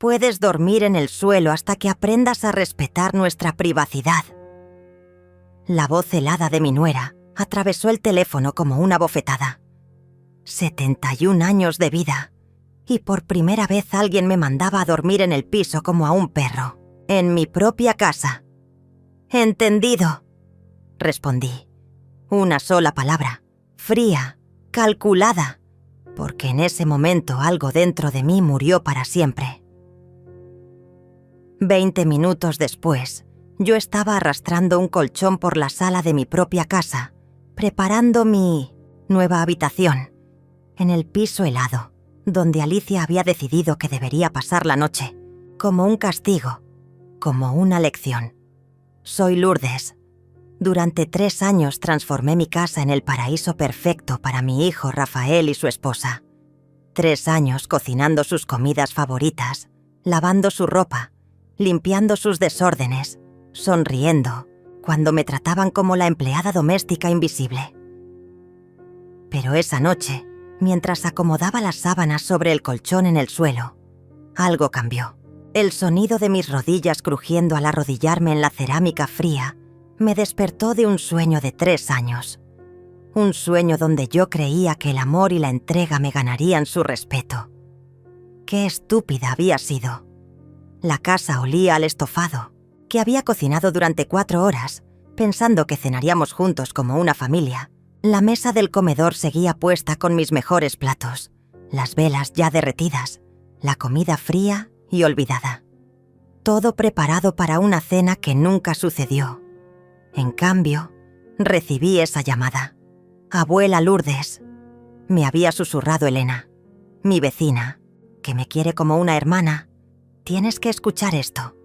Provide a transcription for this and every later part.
Puedes dormir en el suelo hasta que aprendas a respetar nuestra privacidad». La voz helada de mi nuera atravesó el teléfono como una bofetada. 71 años de vida, y por primera vez alguien me mandaba a dormir en el piso como a un perro, en mi propia casa. «Entendido», respondí. Una sola palabra, fría, calculada, porque en ese momento algo dentro de mí murió para siempre. 20 minutos después, yo estaba arrastrando un colchón por la sala de mi propia casa, preparando mi nueva habitación, en el piso helado, donde Alicia había decidido que debería pasar la noche, como un castigo, como una lección. Soy Lourdes. Durante 3 años transformé mi casa en el paraíso perfecto para mi hijo Rafael y su esposa. 3 años cocinando sus comidas favoritas, lavando su ropa, limpiando sus desórdenes, sonriendo cuando me trataban como la empleada doméstica invisible. Pero esa noche, mientras acomodaba las sábanas sobre el colchón en el suelo, algo cambió. El sonido de mis rodillas crujiendo al arrodillarme en la cerámica fría me despertó de un sueño de 3 años. Un sueño donde yo creía que el amor y la entrega me ganarían su respeto. Qué estúpida había sido. La casa olía al estofado, que había cocinado durante 4 horas, pensando que cenaríamos juntos como una familia. La mesa del comedor seguía puesta con mis mejores platos, las velas ya derretidas, la comida fría y olvidada. Todo preparado para una cena que nunca sucedió. En cambio, recibí esa llamada. «Abuela Lourdes», me había susurrado Elena, mi vecina, que me quiere como una hermana. «Tienes que escuchar esto».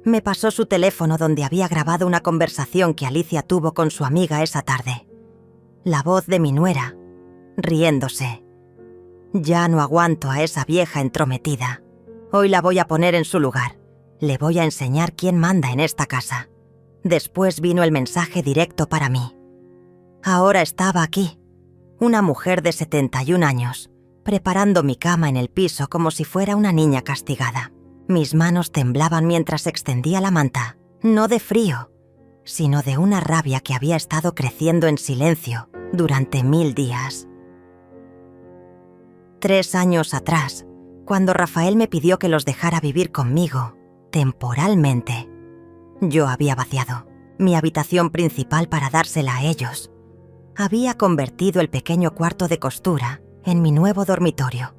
Me pasó su teléfono donde había grabado una conversación que Alicia tuvo con su amiga esa tarde. La voz de mi nuera, riéndose. «Ya no aguanto a esa vieja entrometida. Hoy la voy a poner en su lugar. Le voy a enseñar quién manda en esta casa». Después vino el mensaje directo para mí. Ahora estaba aquí, una mujer de 71 años, preparando mi cama en el piso como si fuera una niña castigada. Mis manos temblaban mientras extendía la manta, no de frío, sino de una rabia que había estado creciendo en silencio durante 1000 días. 3 años atrás, cuando Rafael me pidió que los dejara vivir conmigo, temporalmente, yo había vaciado mi habitación principal para dársela a ellos. Había convertido el pequeño cuarto de costura en mi nuevo dormitorio,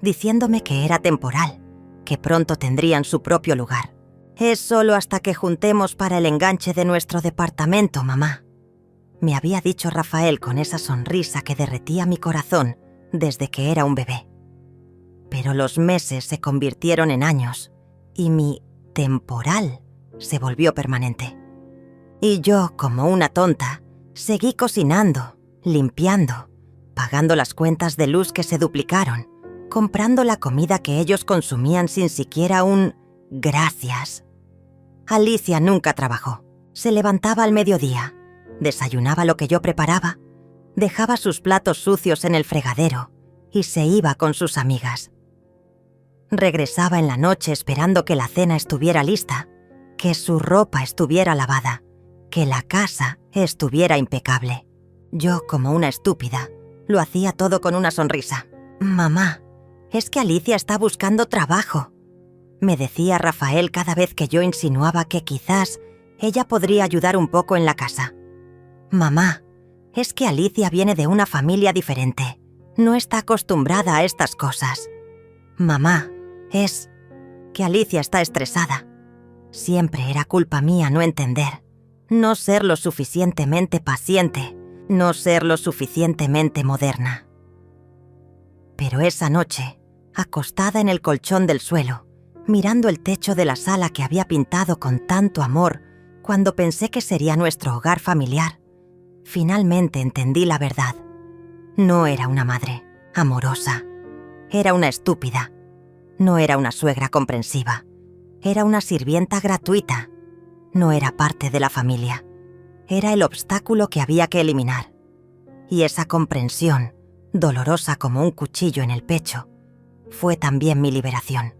diciéndome que era temporal, que pronto tendrían su propio lugar. «Es solo hasta que juntemos para el enganche de nuestro departamento, mamá», me había dicho Rafael con esa sonrisa que derretía mi corazón desde que era un bebé. Pero los meses se convirtieron en años y mi temporal se volvió permanente. Y yo, como una tonta, seguí cocinando, limpiando, pagando las cuentas de luz que se duplicaron, comprando la comida que ellos consumían sin siquiera un gracias. Alicia nunca trabajó. Se levantaba al mediodía, desayunaba lo que yo preparaba, dejaba sus platos sucios en el fregadero y se iba con sus amigas. Regresaba en la noche esperando que la cena estuviera lista, que su ropa estuviera lavada, que la casa estuviera impecable. Yo, como una estúpida, lo hacía todo con una sonrisa. «Mamá, es que Alicia está buscando trabajo», me decía Rafael cada vez que yo insinuaba que quizás ella podría ayudar un poco en la casa. «Mamá, es que Alicia viene de una familia diferente. No está acostumbrada a estas cosas. Mamá, es que Alicia está estresada. Siempre era culpa mía no entender, no ser lo suficientemente paciente, no ser lo suficientemente moderna». Pero esa noche, acostada en el colchón del suelo, mirando el techo de la sala que había pintado con tanto amor cuando pensé que sería nuestro hogar familiar, finalmente entendí la verdad. No era una madre amorosa, era una estúpida. No era una suegra comprensiva, era una sirvienta gratuita. No era parte de la familia, era el obstáculo que había que eliminar. Y esa comprensión, dolorosa como un cuchillo en el pecho, fue también mi liberación.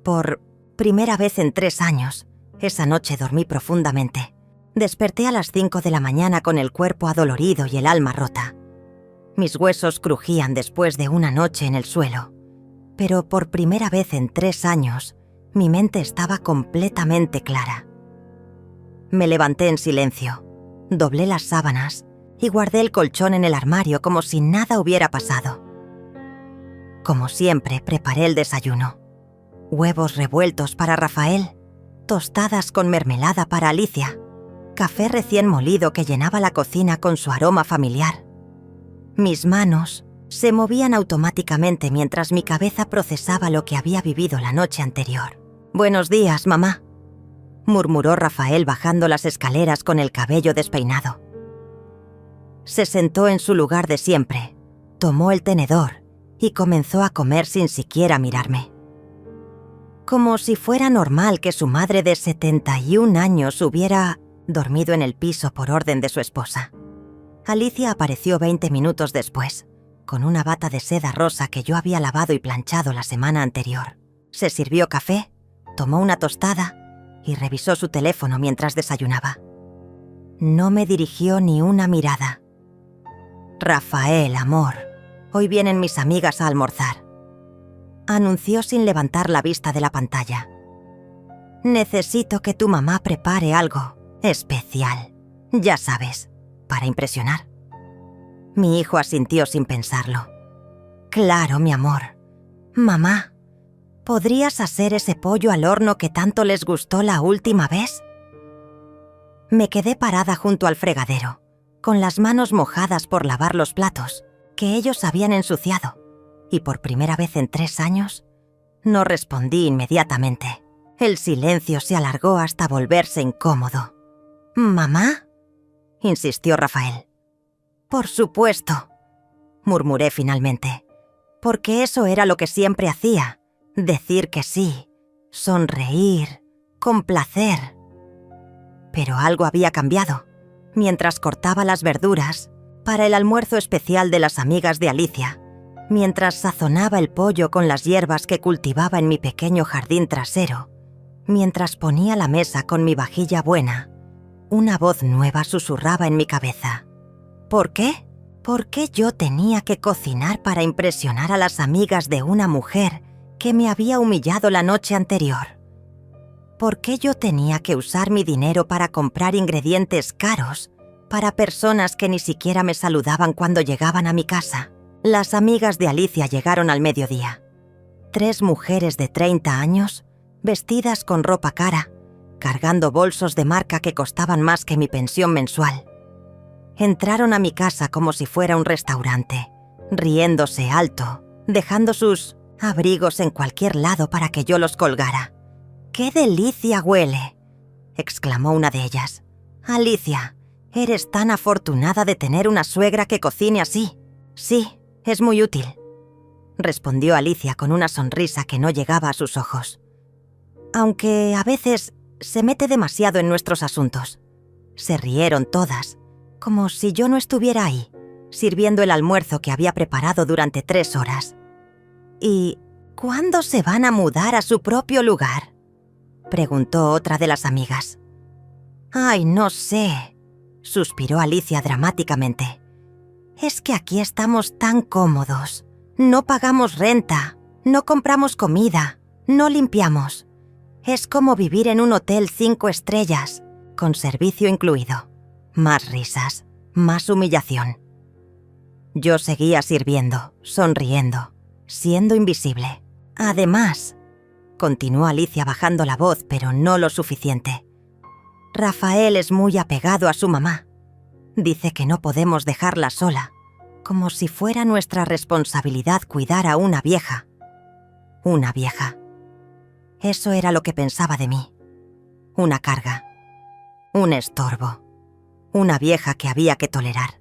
Por primera vez en 3 años, esa noche dormí profundamente. Desperté a las 5 de la mañana con el cuerpo adolorido y el alma rota. Mis huesos crujían después de una noche en el suelo. Pero por primera vez en 3 años, mi mente estaba completamente clara. Me levanté en silencio, doblé las sábanas y guardé el colchón en el armario como si nada hubiera pasado. Como siempre, preparé el desayuno. Huevos revueltos para Rafael, tostadas con mermelada para Alicia, café recién molido que llenaba la cocina con su aroma familiar. Mis manos se movían automáticamente mientras mi cabeza procesaba lo que había vivido la noche anterior. «Buenos días, mamá», murmuró Rafael bajando las escaleras con el cabello despeinado. Se sentó en su lugar de siempre, tomó el tenedor y comenzó a comer sin siquiera mirarme. Como si fuera normal que su madre de 71 años hubiera dormido en el piso por orden de su esposa. Alicia apareció 20 minutos después, con una bata de seda rosa que yo había lavado y planchado la semana anterior. Se sirvió café, tomó una tostada y revisó su teléfono mientras desayunaba. No me dirigió ni una mirada. «Rafael, amor, hoy vienen mis amigas a almorzar», anunció sin levantar la vista de la pantalla. «Necesito que tu mamá prepare algo especial, ya sabes, para impresionar». Mi hijo asintió sin pensarlo. «Claro, mi amor. Mamá, ¿podrías hacer ese pollo al horno que tanto les gustó la última vez?» Me quedé parada junto al fregadero, con las manos mojadas por lavar los platos que ellos habían ensuciado, y por primera vez en 3 años, no respondí inmediatamente. El silencio se alargó hasta volverse incómodo. «¿Mamá?», insistió Rafael. «Por supuesto», murmuré finalmente, porque eso era lo que siempre hacía, decir que sí, sonreír, complacer. Pero algo había cambiado. Mientras cortaba las verduras para el almuerzo especial de las amigas de Alicia, mientras sazonaba el pollo con las hierbas que cultivaba en mi pequeño jardín trasero, mientras ponía la mesa con mi vajilla buena, una voz nueva susurraba en mi cabeza. ¿Por qué? ¿Por qué yo tenía que cocinar para impresionar a las amigas de una mujer que me había humillado la noche anterior? ¿Por qué yo tenía que usar mi dinero para comprar ingredientes caros para personas que ni siquiera me saludaban cuando llegaban a mi casa? Las amigas de Alicia llegaron al mediodía. 3 mujeres de 30 años, vestidas con ropa cara, cargando bolsos de marca que costaban más que mi pensión mensual. Entraron a mi casa como si fuera un restaurante, riéndose alto, dejando sus abrigos en cualquier lado para que yo los colgara. «¡Qué delicia huele!», exclamó una de ellas. «Alicia, eres tan afortunada de tener una suegra que cocine así». «Sí, es muy útil», respondió Alicia con una sonrisa que no llegaba a sus ojos. «Aunque a veces se mete demasiado en nuestros asuntos». Se rieron todas, como si yo no estuviera ahí, sirviendo el almuerzo que había preparado durante 3 horas. «¿Y cuándo se van a mudar a su propio lugar?», preguntó otra de las amigas. «Ay, no sé», suspiró Alicia dramáticamente. «Es que aquí estamos tan cómodos. No pagamos renta, no compramos comida, no limpiamos. Es como vivir en un hotel 5 estrellas, con servicio incluido. Más risas, más humillación». Yo seguía sirviendo, sonriendo, siendo invisible. «Además», continuó Alicia bajando la voz, pero no lo suficiente, «Rafael es muy apegado a su mamá. Dice que no podemos dejarla sola, como si fuera nuestra responsabilidad cuidar a una vieja. Una vieja. Eso era lo que pensaba de mí. Una carga. Un estorbo. Una vieja que había que tolerar.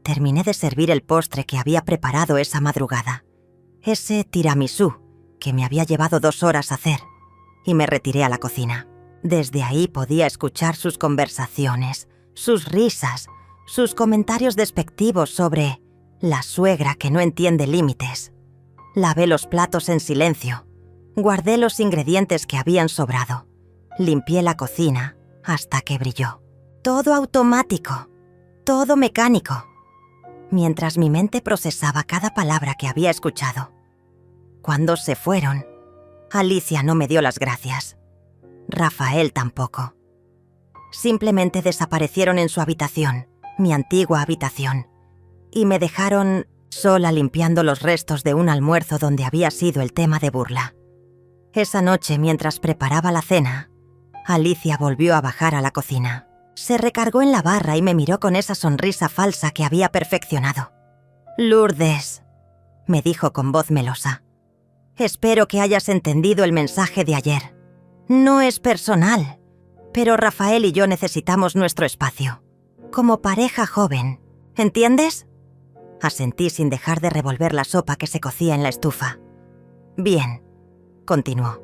Terminé de servir el postre que había preparado esa madrugada. Ese tiramisú que me había llevado 2 horas hacer, y me retiré a la cocina. Desde ahí podía escuchar sus conversaciones, sus risas, sus comentarios despectivos sobre la suegra que no entiende límites. Lavé los platos en silencio, Guardé los ingredientes que habían sobrado. Limpié la cocina hasta que brilló. Todo automático, todo mecánico. Mientras mi mente procesaba cada palabra que había escuchado. Cuando se fueron, Alicia no me dio las gracias. Rafael tampoco. Simplemente desaparecieron en su habitación, mi antigua habitación, y me dejaron sola limpiando los restos de un almuerzo donde había sido el tema de burla. Esa noche, mientras preparaba la cena, Alicia volvió a bajar a la cocina. Se recargó en la barra y me miró con esa sonrisa falsa que había perfeccionado. «Lourdes», me dijo con voz melosa. «Espero que hayas entendido el mensaje de ayer. No es personal, pero Rafael y yo necesitamos nuestro espacio. Como pareja joven, ¿entiendes?» Asentí sin dejar de revolver la sopa que se cocía en la estufa. «Bien», continuó.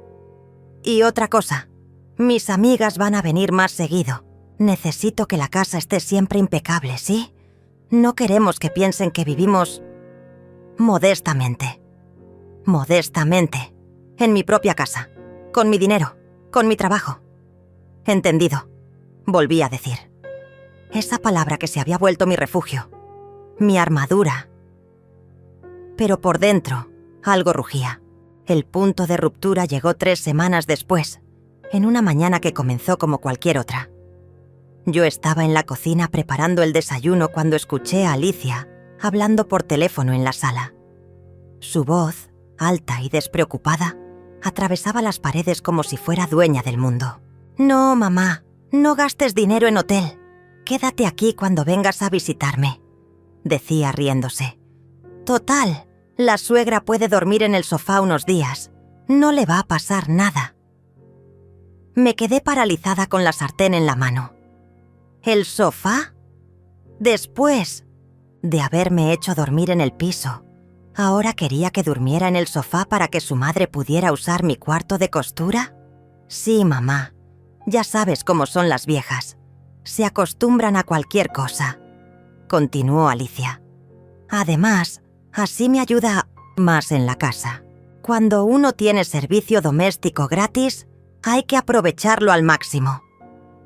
«Y otra cosa, mis amigas van a venir más seguido. Necesito que la casa esté siempre impecable, ¿sí? No queremos que piensen que vivimos modestamente. Modestamente. En mi propia casa. Con mi dinero. Con mi trabajo». «Entendido», volví a decir. Esa palabra que se había vuelto mi refugio. Mi armadura. Pero por dentro, algo rugía. El punto de ruptura llegó 3 semanas después, en una mañana que comenzó como cualquier otra. Yo estaba en la cocina preparando el desayuno cuando escuché a Alicia hablando por teléfono en la sala. Su voz, alta y despreocupada, atravesaba las paredes como si fuera dueña del mundo. «No, mamá, no gastes dinero en hotel. Quédate aquí cuando vengas a visitarme», decía riéndose. «Total, la suegra puede dormir en el sofá unos días. No le va a pasar nada». Me quedé paralizada con la sartén en la mano. ¿El sofá? Después de haberme hecho dormir en el piso, ¿ahora quería que durmiera en el sofá para que su madre pudiera usar mi cuarto de costura? Sí, mamá. Ya sabes cómo son las viejas. Se acostumbran a cualquier cosa, continuó Alicia. Además, así me ayuda más en la casa. Cuando uno tiene servicio doméstico gratis, hay que aprovecharlo al máximo.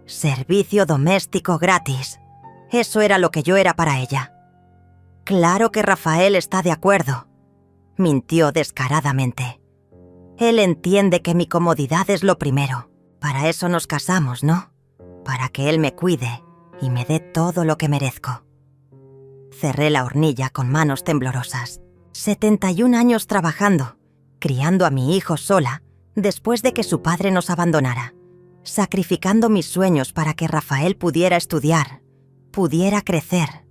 Servicio doméstico gratis. Eso era lo que yo era para ella. Claro que Rafael está de acuerdo, mintió descaradamente. Él entiende que mi comodidad es lo primero. Para eso nos casamos, ¿no? Para que él me cuide y me dé todo lo que merezco. Cerré la hornilla con manos temblorosas. 71 años trabajando, criando a mi hijo sola, después de que su padre nos abandonara. Sacrificando mis sueños para que Rafael pudiera estudiar, pudiera crecer,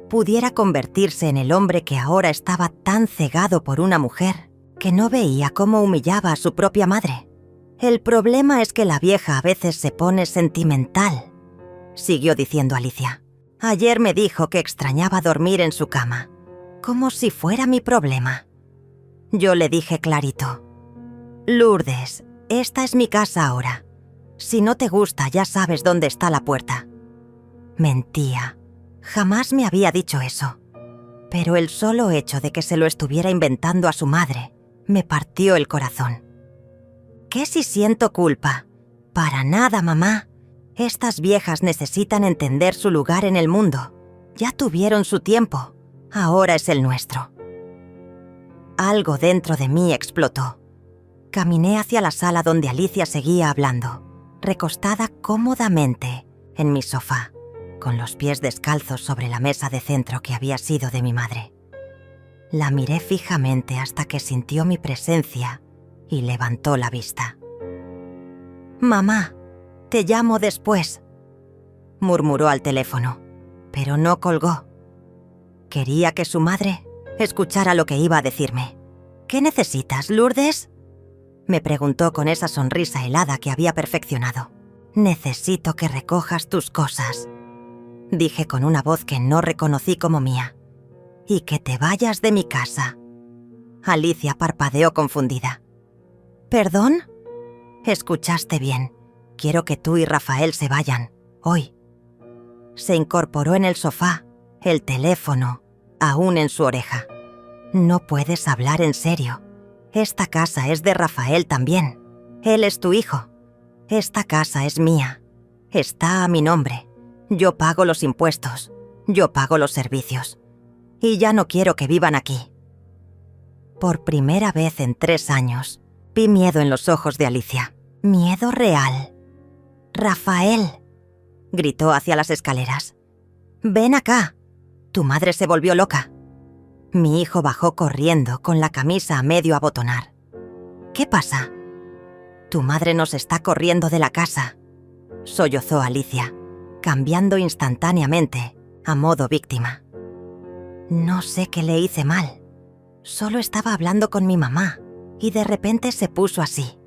pudiera convertirse en el hombre que ahora estaba tan cegado por una mujer que no veía cómo humillaba a su propia madre. El problema es que la vieja a veces se pone sentimental, siguió diciendo Alicia. Ayer me dijo que extrañaba dormir en su cama, como si fuera mi problema. Yo le dije clarito: «Lourdes, esta es mi casa ahora. Si no te gusta, ya sabes dónde está la puerta». Mentía. Jamás me había dicho eso. Pero el solo hecho de que se lo estuviera inventando a su madre me partió el corazón. ¿Qué si siento culpa? Para nada, mamá. Estas viejas necesitan entender su lugar en el mundo. Ya tuvieron su tiempo. Ahora es el nuestro. Algo dentro de mí explotó. Caminé hacia la sala donde Alicia seguía hablando, recostada cómodamente en mi sofá, con los pies descalzos sobre la mesa de centro que había sido de mi madre. La miré fijamente hasta que sintió mi presencia y levantó la vista. «Mamá, te llamo después», murmuró al teléfono, pero no colgó. Quería que su madre escuchara lo que iba a decirme. «¿Qué necesitas, Lourdes?», me preguntó con esa sonrisa helada que había perfeccionado. «Necesito que recojas tus cosas», dije con una voz que no reconocí como mía, «y que te vayas de mi casa». Alicia parpadeó confundida. «¿Perdón?». «Escuchaste bien. Quiero que tú y Rafael se vayan, hoy». Se incorporó en el sofá, el teléfono aún en su oreja. «No puedes hablar en serio. Esta casa es de Rafael también. Él es tu hijo. Esta casa es mía. Está a mi nombre. Yo pago los impuestos. Yo pago los servicios. Y ya no quiero que vivan aquí. Por primera vez en 3 años, vi miedo en los ojos de Alicia. Miedo real. «Rafael», gritó hacia las escaleras. «Ven acá». Tu madre se volvió loca. Mi hijo bajó corriendo con la camisa a medio abotonar. «¿Qué pasa?» «Tu madre nos está corriendo de la casa», sollozó Alicia, cambiando instantáneamente a modo víctima. No sé qué le hice mal. Solo estaba hablando con mi mamá y de repente se puso así.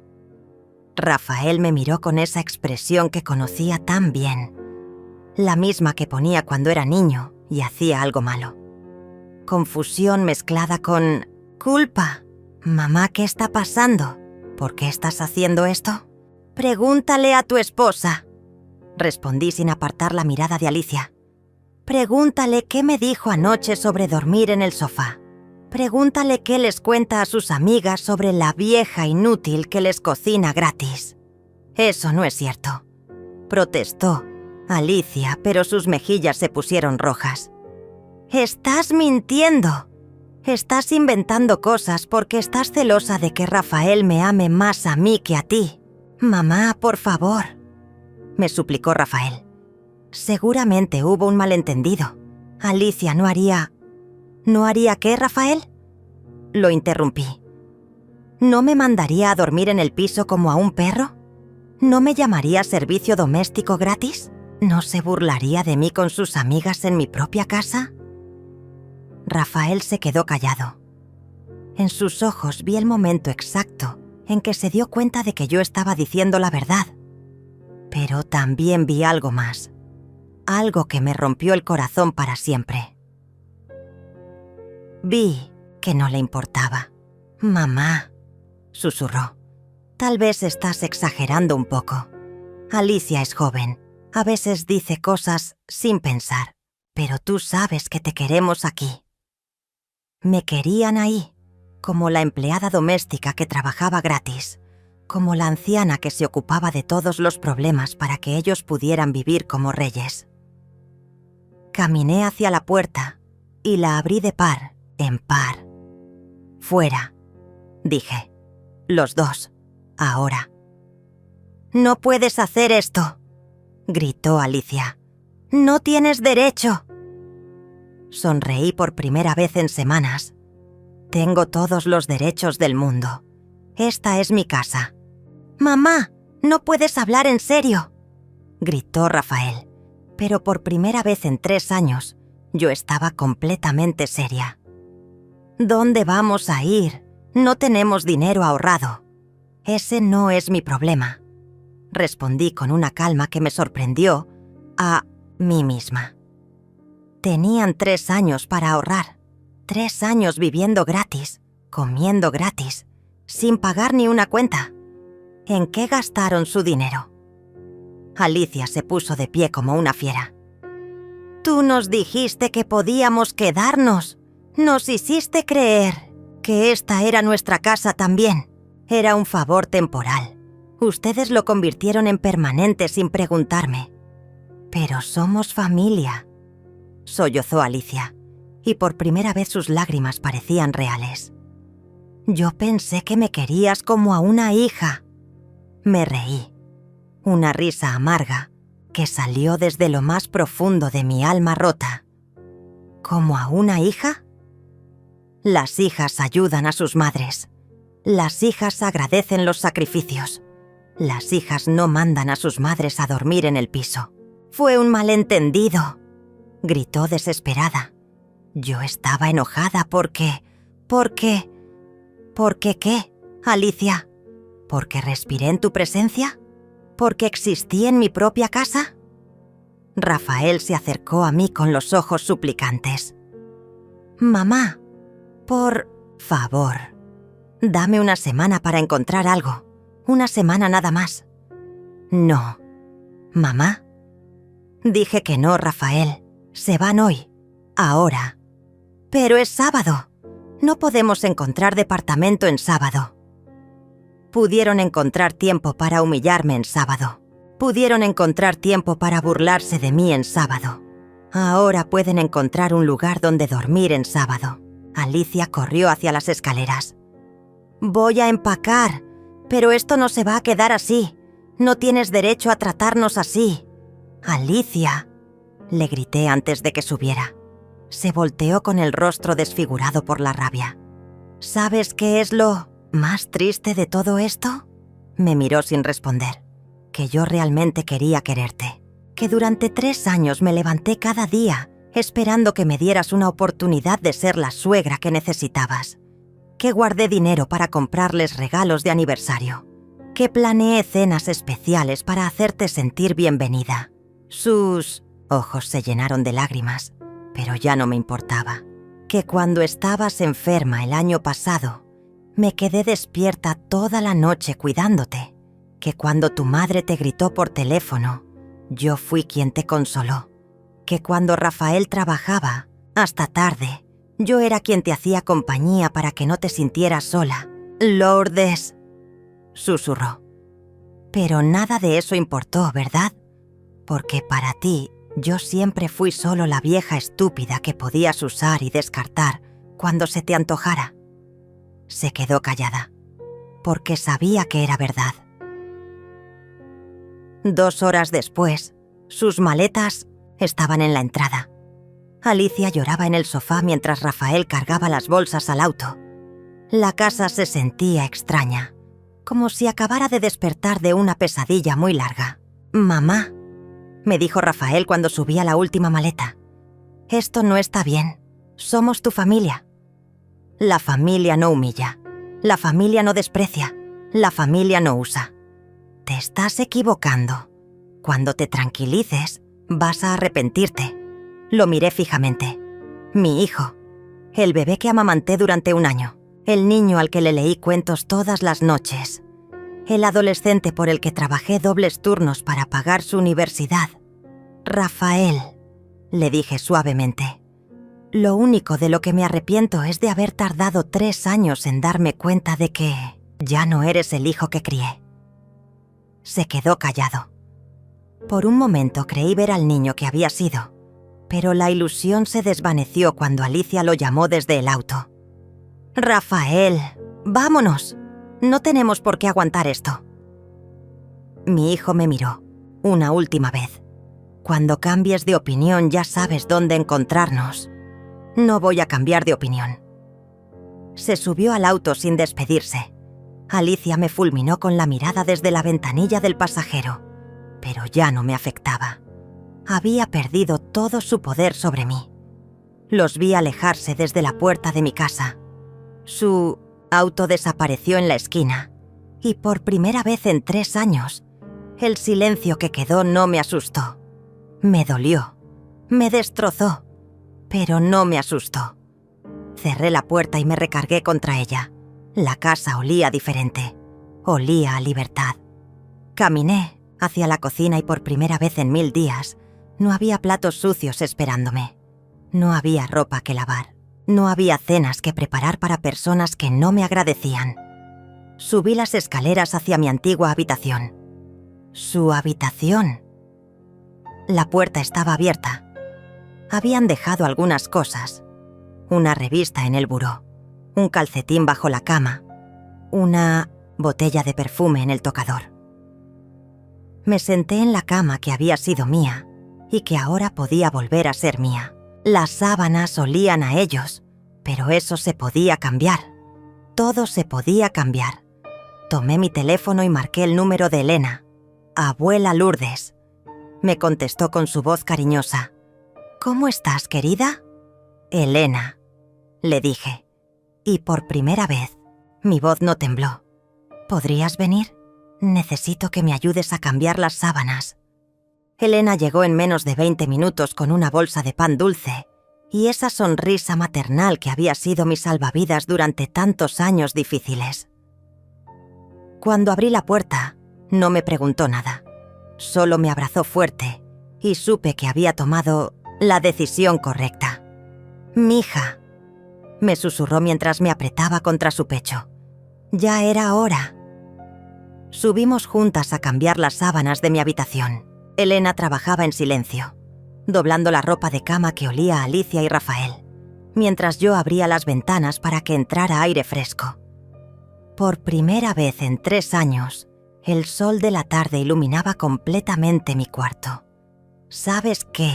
Rafael me miró con esa expresión que conocía tan bien, la misma que ponía cuando era niño y hacía algo malo. Confusión mezclada con culpa. «Mamá, ¿qué está pasando? ¿Por qué estás haciendo esto?» «Pregúntale a tu esposa», respondí sin apartar la mirada de Alicia. «Pregúntale qué me dijo anoche sobre dormir en el sofá. Pregúntale qué les cuenta a sus amigas sobre la vieja inútil que les cocina gratis». «Eso no es cierto», protestó Alicia, pero sus mejillas se pusieron rojas. «Estás mintiendo. Estás inventando cosas porque estás celosa de que Rafael me ame más a mí que a ti. Mamá, por favor», me suplicó Rafael. Seguramente hubo un malentendido. Alicia no haría... ¿No haría qué, Rafael? Lo interrumpí. ¿No me mandaría a dormir en el piso como a un perro? ¿No me llamaría servicio doméstico gratis? ¿No se burlaría de mí con sus amigas en mi propia casa? Rafael se quedó callado. En sus ojos vi el momento exacto en que se dio cuenta de que yo estaba diciendo la verdad. Pero también vi algo más. Algo que me rompió el corazón para siempre. Vi que no le importaba. «Mamá», susurró, «tal vez estás exagerando un poco. Alicia es joven. A veces dice cosas sin pensar. Pero tú sabes que te queremos aquí». Me querían ahí, como la empleada doméstica que trabajaba gratis, como la anciana que se ocupaba de todos los problemas para que ellos pudieran vivir como reyes. Caminé hacia la puerta y la abrí de par en par. «Fuera», dije. «Los dos, ahora». «No puedes hacer esto», gritó Alicia. «No tienes derecho». Sonreí por primera vez en semanas. Tengo todos los derechos del mundo. Esta es mi casa. «Mamá, no puedes hablar en serio», gritó Rafael. Pero por primera vez en 3 años, yo estaba completamente seria. «¿Dónde vamos a ir? No tenemos dinero ahorrado». «Ese no es mi problema», respondí con una calma que me sorprendió a mí misma. Tenían 3 años para ahorrar. 3 años viviendo gratis, comiendo gratis, sin pagar ni una cuenta. ¿En qué gastaron su dinero? Alicia se puso de pie como una fiera. «Tú nos dijiste que podíamos quedarnos. Nos hiciste creer que esta era nuestra casa también. Era un favor temporal. Ustedes lo convirtieron en permanente sin preguntarme. Pero somos familia», sollozó Alicia, y por primera vez sus lágrimas parecían reales. «Yo pensé que me querías como a una hija». Me reí. Una risa amarga que salió desde lo más profundo de mi alma rota. ¿Como a una hija? Las hijas ayudan a sus madres. Las hijas agradecen los sacrificios. Las hijas no mandan a sus madres a dormir en el piso. «Fue un malentendido», gritó desesperada. Yo estaba enojada porque... ¿Por qué, Alicia? ¿Porque respiré en tu presencia? ¿Porque existí en mi propia casa? Rafael se acercó a mí con los ojos suplicantes. «Mamá, por favor, dame una semana para encontrar algo. Una semana nada más». «No». «¿Mamá?» Dije que no, Rafael. Se van hoy. Ahora. «Pero es sábado». No podemos encontrar departamento en sábado. Pudieron encontrar tiempo para humillarme en sábado. Pudieron encontrar tiempo para burlarse de mí en sábado. Ahora pueden encontrar un lugar donde dormir en sábado. Alicia corrió hacia las escaleras. «Voy a empacar, pero esto no se va a quedar así. No tienes derecho a tratarnos así». «Alicia», le grité antes de que subiera. Se volteó con el rostro desfigurado por la rabia. «¿Sabes qué es lo más triste de todo esto?». Me miró sin responder. Que yo realmente quería quererte. Que durante 3 años me levanté cada día esperando que me dieras una oportunidad de ser la suegra que necesitabas. Que guardé dinero para comprarles regalos de aniversario. Que planeé cenas especiales para hacerte sentir bienvenida. Sus ojos se llenaron de lágrimas, pero ya no me importaba. Que cuando estabas enferma el año pasado, me quedé despierta toda la noche cuidándote. Que cuando tu madre te gritó por teléfono, yo fui quien te consoló. Que cuando Rafael trabajaba hasta tarde, yo era quien te hacía compañía para que no te sintieras sola. «Lourdes», susurró. Pero nada de eso importó, ¿verdad? Porque para ti, yo siempre fui solo la vieja estúpida que podías usar y descartar cuando se te antojara. Se quedó callada, porque sabía que era verdad. 2 horas después, sus maletas estaban en la entrada. Alicia lloraba en el sofá mientras Rafael cargaba las bolsas al auto. La casa se sentía extraña, como si acabara de despertar de una pesadilla muy larga. «Mamá», me dijo Rafael cuando subía la última maleta, «esto no está bien. Somos tu familia». La familia no humilla. La familia no desprecia. La familia no usa. Te estás equivocando. Cuando te tranquilices, vas a arrepentirte. Lo miré fijamente. Mi hijo. El bebé que amamanté durante 1 año. El niño al que le leí cuentos todas las noches. El adolescente por el que trabajé dobles turnos para pagar su universidad. Rafael, le dije suavemente. Lo único de lo que me arrepiento es de haber tardado 3 años en darme cuenta de que ya no eres el hijo que crié. Se quedó callado. Por un momento creí ver al niño que había sido, pero la ilusión se desvaneció cuando Alicia lo llamó desde el auto. «Rafael, vámonos. No tenemos por qué aguantar esto». Mi hijo me miró, una última vez. «Cuando cambies de opinión ya sabes dónde encontrarnos». «No voy a cambiar de opinión». Se subió al auto sin despedirse. Alicia me fulminó con la mirada desde la ventanilla del pasajero, pero ya no me afectaba. Había perdido todo su poder sobre mí. Los vi alejarse desde la puerta de mi casa. Su auto desapareció en la esquina, y por primera vez en 3 años, el silencio que quedó no me asustó. Me dolió, me destrozó, pero no me asustó. Cerré la puerta y me recargué contra ella. La casa olía diferente. Olía a libertad. Caminé hacia la cocina y por primera vez en 1000 días no había platos sucios esperándome. No había ropa que lavar. No había cenas que preparar para personas que no me agradecían. Subí las escaleras hacia mi antigua habitación. Su habitación. La puerta estaba abierta. Habían dejado algunas cosas. Una revista en el buró, un calcetín bajo la cama, una botella de perfume en el tocador. Me senté en la cama que había sido mía y que ahora podía volver a ser mía. Las sábanas olían a ellos, pero eso se podía cambiar. Todo se podía cambiar. Tomé mi teléfono y marqué el número de Elena. «Abuela Lourdes», me contestó con su voz cariñosa. «¿Cómo estás, querida?» «Elena», le dije. Y por primera vez, mi voz no tembló. «¿Podrías venir? Necesito que me ayudes a cambiar las sábanas». Elena llegó en menos de 20 minutos con una bolsa de pan dulce y esa sonrisa maternal que había sido mi salvavidas durante tantos años difíciles. Cuando abrí la puerta, no me preguntó nada. Solo me abrazó fuerte y supe que había tomado la decisión correcta. «Mija», me susurró mientras me apretaba contra su pecho. Ya era hora. Subimos juntas a cambiar las sábanas de mi habitación. Elena trabajaba en silencio, doblando la ropa de cama que olía a Alicia y Rafael, mientras yo abría las ventanas para que entrara aire fresco. Por primera vez en 3 años, el sol de la tarde iluminaba completamente mi cuarto. ¿Sabes qué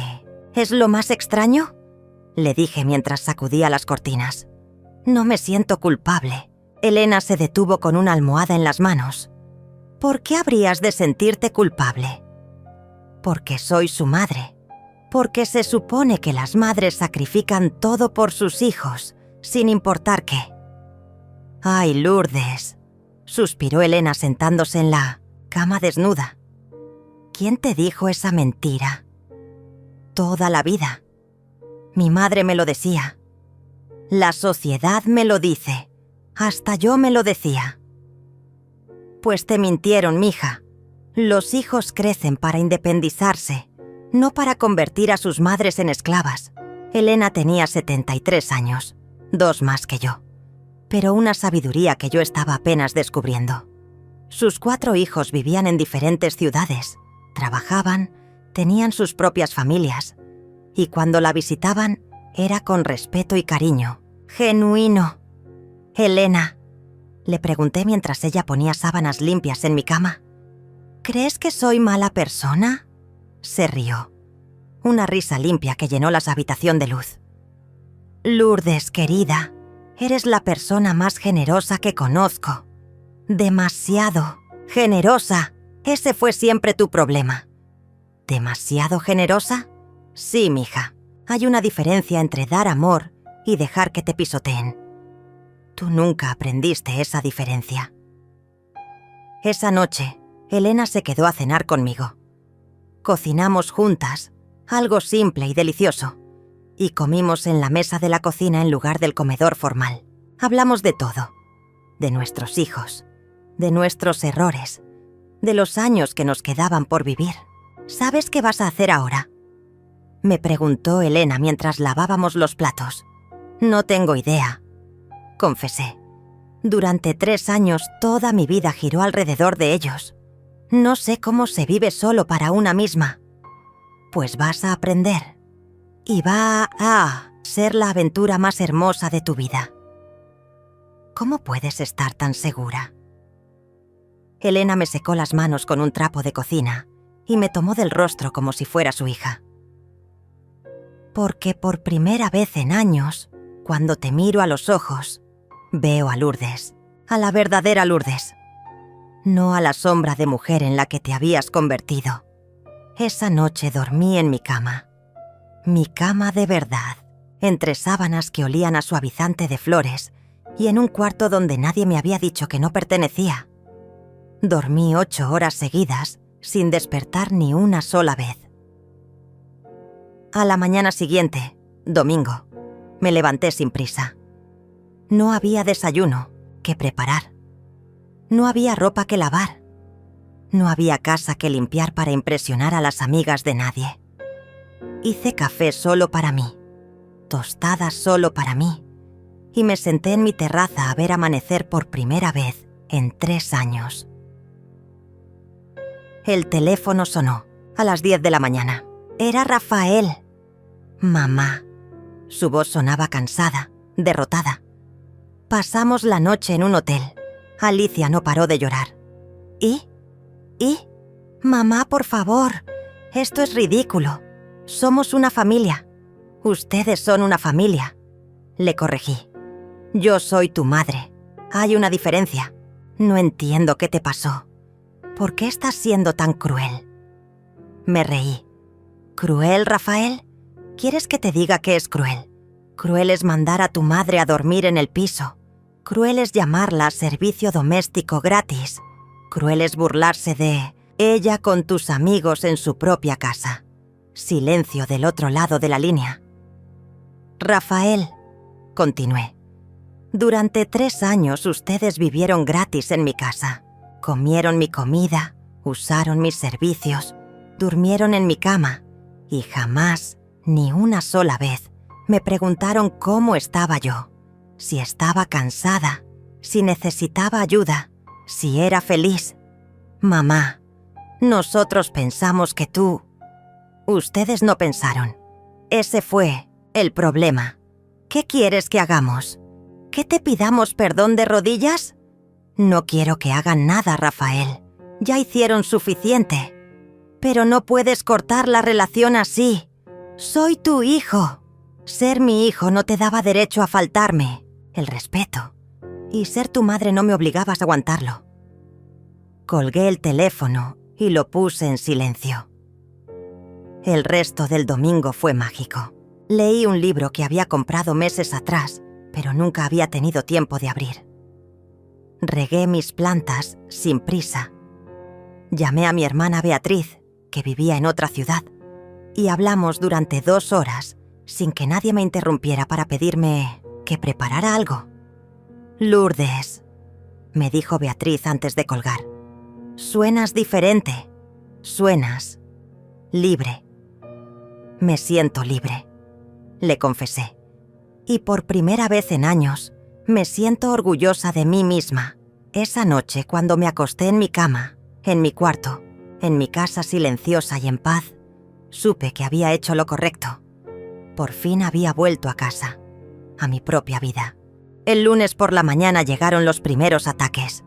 es lo más extraño?, le dije mientras sacudía las cortinas. No me siento culpable. Elena se detuvo con una almohada en las manos. ¿Por qué habrías de sentirte culpable? Porque soy su madre. Porque se supone que las madres sacrifican todo por sus hijos, sin importar qué. «Ay, Lourdes», suspiró Elena sentándose en la cama desnuda. «¿Quién te dijo esa mentira?» «Toda la vida. Mi madre me lo decía. La sociedad me lo dice. Hasta yo me lo decía». «Pues te mintieron, mija. Los hijos crecen para independizarse, no para convertir a sus madres en esclavas». Elena tenía 73 años, 2 más que yo, pero una sabiduría que yo estaba apenas descubriendo. Sus 4 hijos vivían en diferentes ciudades, trabajaban, tenían sus propias familias, y cuando la visitaban era con respeto y cariño, genuino. «Elena», le pregunté mientras ella ponía sábanas limpias en mi cama, «¿crees que soy mala persona?». Se rió, una risa limpia que llenó la habitación de luz. «Lourdes, querida, eres la persona más generosa que conozco. Demasiado generosa. Ese fue siempre tu problema». «¿Demasiado generosa?». «Sí, mija. Hay una diferencia entre dar amor y dejar que te pisoteen. Tú nunca aprendiste esa diferencia». Esa noche, Elena se quedó a cenar conmigo. Cocinamos juntas, algo simple y delicioso, y comimos en la mesa de la cocina en lugar del comedor formal. Hablamos de todo, de nuestros hijos, de nuestros errores, de los años que nos quedaban por vivir. «¿Sabes qué vas a hacer ahora?», me preguntó Elena mientras lavábamos los platos. «No tengo idea», confesé. Durante 3 años toda mi vida giró alrededor de ellos. No sé cómo se vive solo para una misma. Pues vas a aprender. Y va a ser la aventura más hermosa de tu vida. ¿Cómo puedes estar tan segura? Elena me secó las manos con un trapo de cocina y me tomó del rostro como si fuera su hija. Porque por primera vez en años, cuando te miro a los ojos, veo a Lourdes, a la verdadera Lourdes, no a la sombra de mujer en la que te habías convertido. Esa noche dormí en mi cama de verdad, entre sábanas que olían a suavizante de flores y en un cuarto donde nadie me había dicho que no pertenecía. Dormí 8 horas seguidas, sin despertar ni una sola vez. A la mañana siguiente, domingo, me levanté sin prisa. No había desayuno que preparar. No había ropa que lavar. No había casa que limpiar para impresionar a las amigas de nadie. Hice café solo para mí, tostadas solo para mí, y me senté en mi terraza a ver amanecer por primera vez en 3 años. El teléfono sonó a las 10 de la mañana. Era Rafael. «Mamá». Su voz sonaba cansada, derrotada. Pasamos la noche en un hotel. Alicia no paró de llorar. ¿Y? Mamá, por favor. Esto es ridículo. Somos una familia. Ustedes son una familia. Le corregí. Yo soy tu madre. Hay una diferencia. No entiendo qué te pasó. ¿Por qué estás siendo tan cruel? Me reí. ¿Cruel, Rafael? ¿Quieres que te diga qué es cruel? Cruel es mandar a tu madre a dormir en el piso. Cruel es llamarla a servicio doméstico gratis. Cruel es burlarse de ella con tus amigos en su propia casa. Silencio del otro lado de la línea. Rafael, continué. Durante 3 años ustedes vivieron gratis en mi casa. Comieron mi comida, usaron mis servicios, durmieron en mi cama y jamás, ni una sola vez, me preguntaron cómo estaba yo. si estaba cansada, si necesitaba ayuda, si era feliz. Mamá, nosotros pensamos que tú... Ustedes no pensaron. Ese fue el problema. ¿Qué quieres que hagamos? ¿Que te pidamos perdón de rodillas? No quiero que hagan nada, Rafael. Ya hicieron suficiente. Pero no puedes cortar la relación así. Soy tu hijo. Ser mi hijo no te daba derecho a faltarme el respeto. Y ser tu madre no me obligabas a aguantarlo. Colgué el teléfono y lo puse en silencio. El resto del domingo fue mágico. Leí un libro que había comprado meses atrás, pero nunca había tenido tiempo de abrir. Regué mis plantas sin prisa. Llamé a mi hermana Beatriz, que vivía en otra ciudad, y hablamos durante 2 horas sin que nadie me interrumpiera para pedirme que preparara algo. «Lourdes», me dijo Beatriz antes de colgar, «suenas diferente. Suenas libre». «Me siento libre», le confesé. Y por primera vez en años, me siento orgullosa de mí misma. Esa noche, cuando me acosté en mi cama, en mi cuarto, en mi casa silenciosa y en paz, supe que había hecho lo correcto. Por fin había vuelto a casa, a mi propia vida. El lunes por la mañana llegaron los primeros ataques.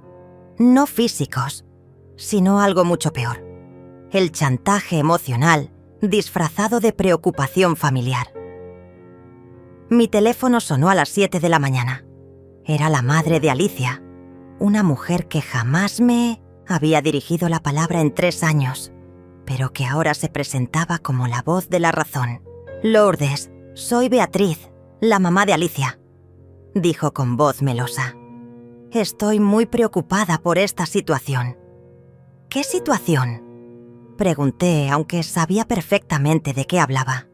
No físicos, sino algo mucho peor. El chantaje emocional disfrazado de preocupación familiar. Mi teléfono sonó a las 7 de la mañana. Era la madre de Alicia, una mujer que jamás me había dirigido la palabra en 3 años, pero que ahora se presentaba como la voz de la razón. «Lourdes, soy Beatriz, la mamá de Alicia», dijo con voz melosa. «Estoy muy preocupada por esta situación». «¿Qué situación?», pregunté, aunque sabía perfectamente de qué hablaba.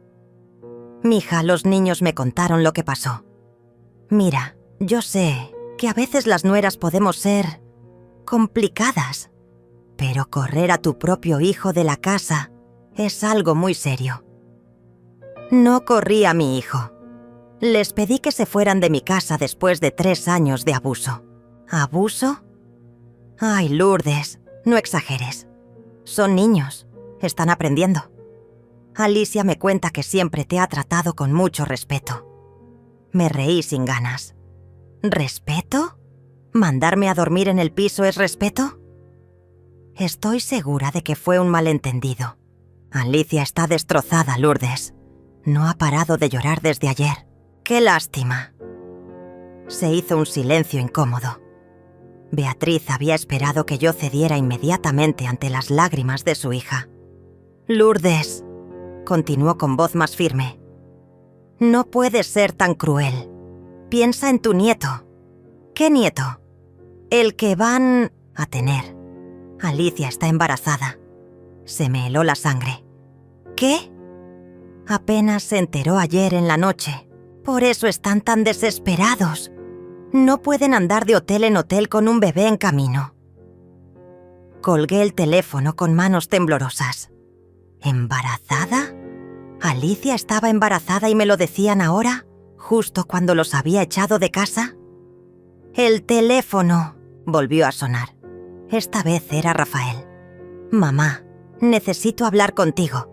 «Mija, los niños me contaron lo que pasó. Mira, yo sé que a veces las nueras podemos ser complicadas, pero correr a tu propio hijo de la casa es algo muy serio». No corrí a mi hijo. Les pedí que se fueran de mi casa después de 3 años de abuso. ¿Abuso? Ay, Lourdes, no exageres. Son niños, están aprendiendo. Alicia me cuenta que siempre te ha tratado con mucho respeto. Me reí sin ganas. ¿Respeto? ¿Mandarme a dormir en el piso es respeto? Estoy segura de que fue un malentendido. Alicia está destrozada, Lourdes. No ha parado de llorar desde ayer. ¡Qué lástima! Se hizo un silencio incómodo. Beatriz había esperado que yo cediera inmediatamente ante las lágrimas de su hija. «Lourdes», continuó con voz más firme, «no puedes ser tan cruel. Piensa en tu nieto». «¿Qué nieto?» «El que van a tener. Alicia está embarazada». Se me heló la sangre. ¿Qué? Apenas se enteró ayer en la noche. Por eso están tan desesperados. No pueden andar de hotel en hotel con un bebé en camino. Colgué el teléfono con manos temblorosas. ¿Embarazada? ¿Alicia estaba embarazada y me lo decían ahora, justo cuando los había echado de casa? El teléfono volvió a sonar. Esta vez era Rafael. «Mamá, necesito hablar contigo.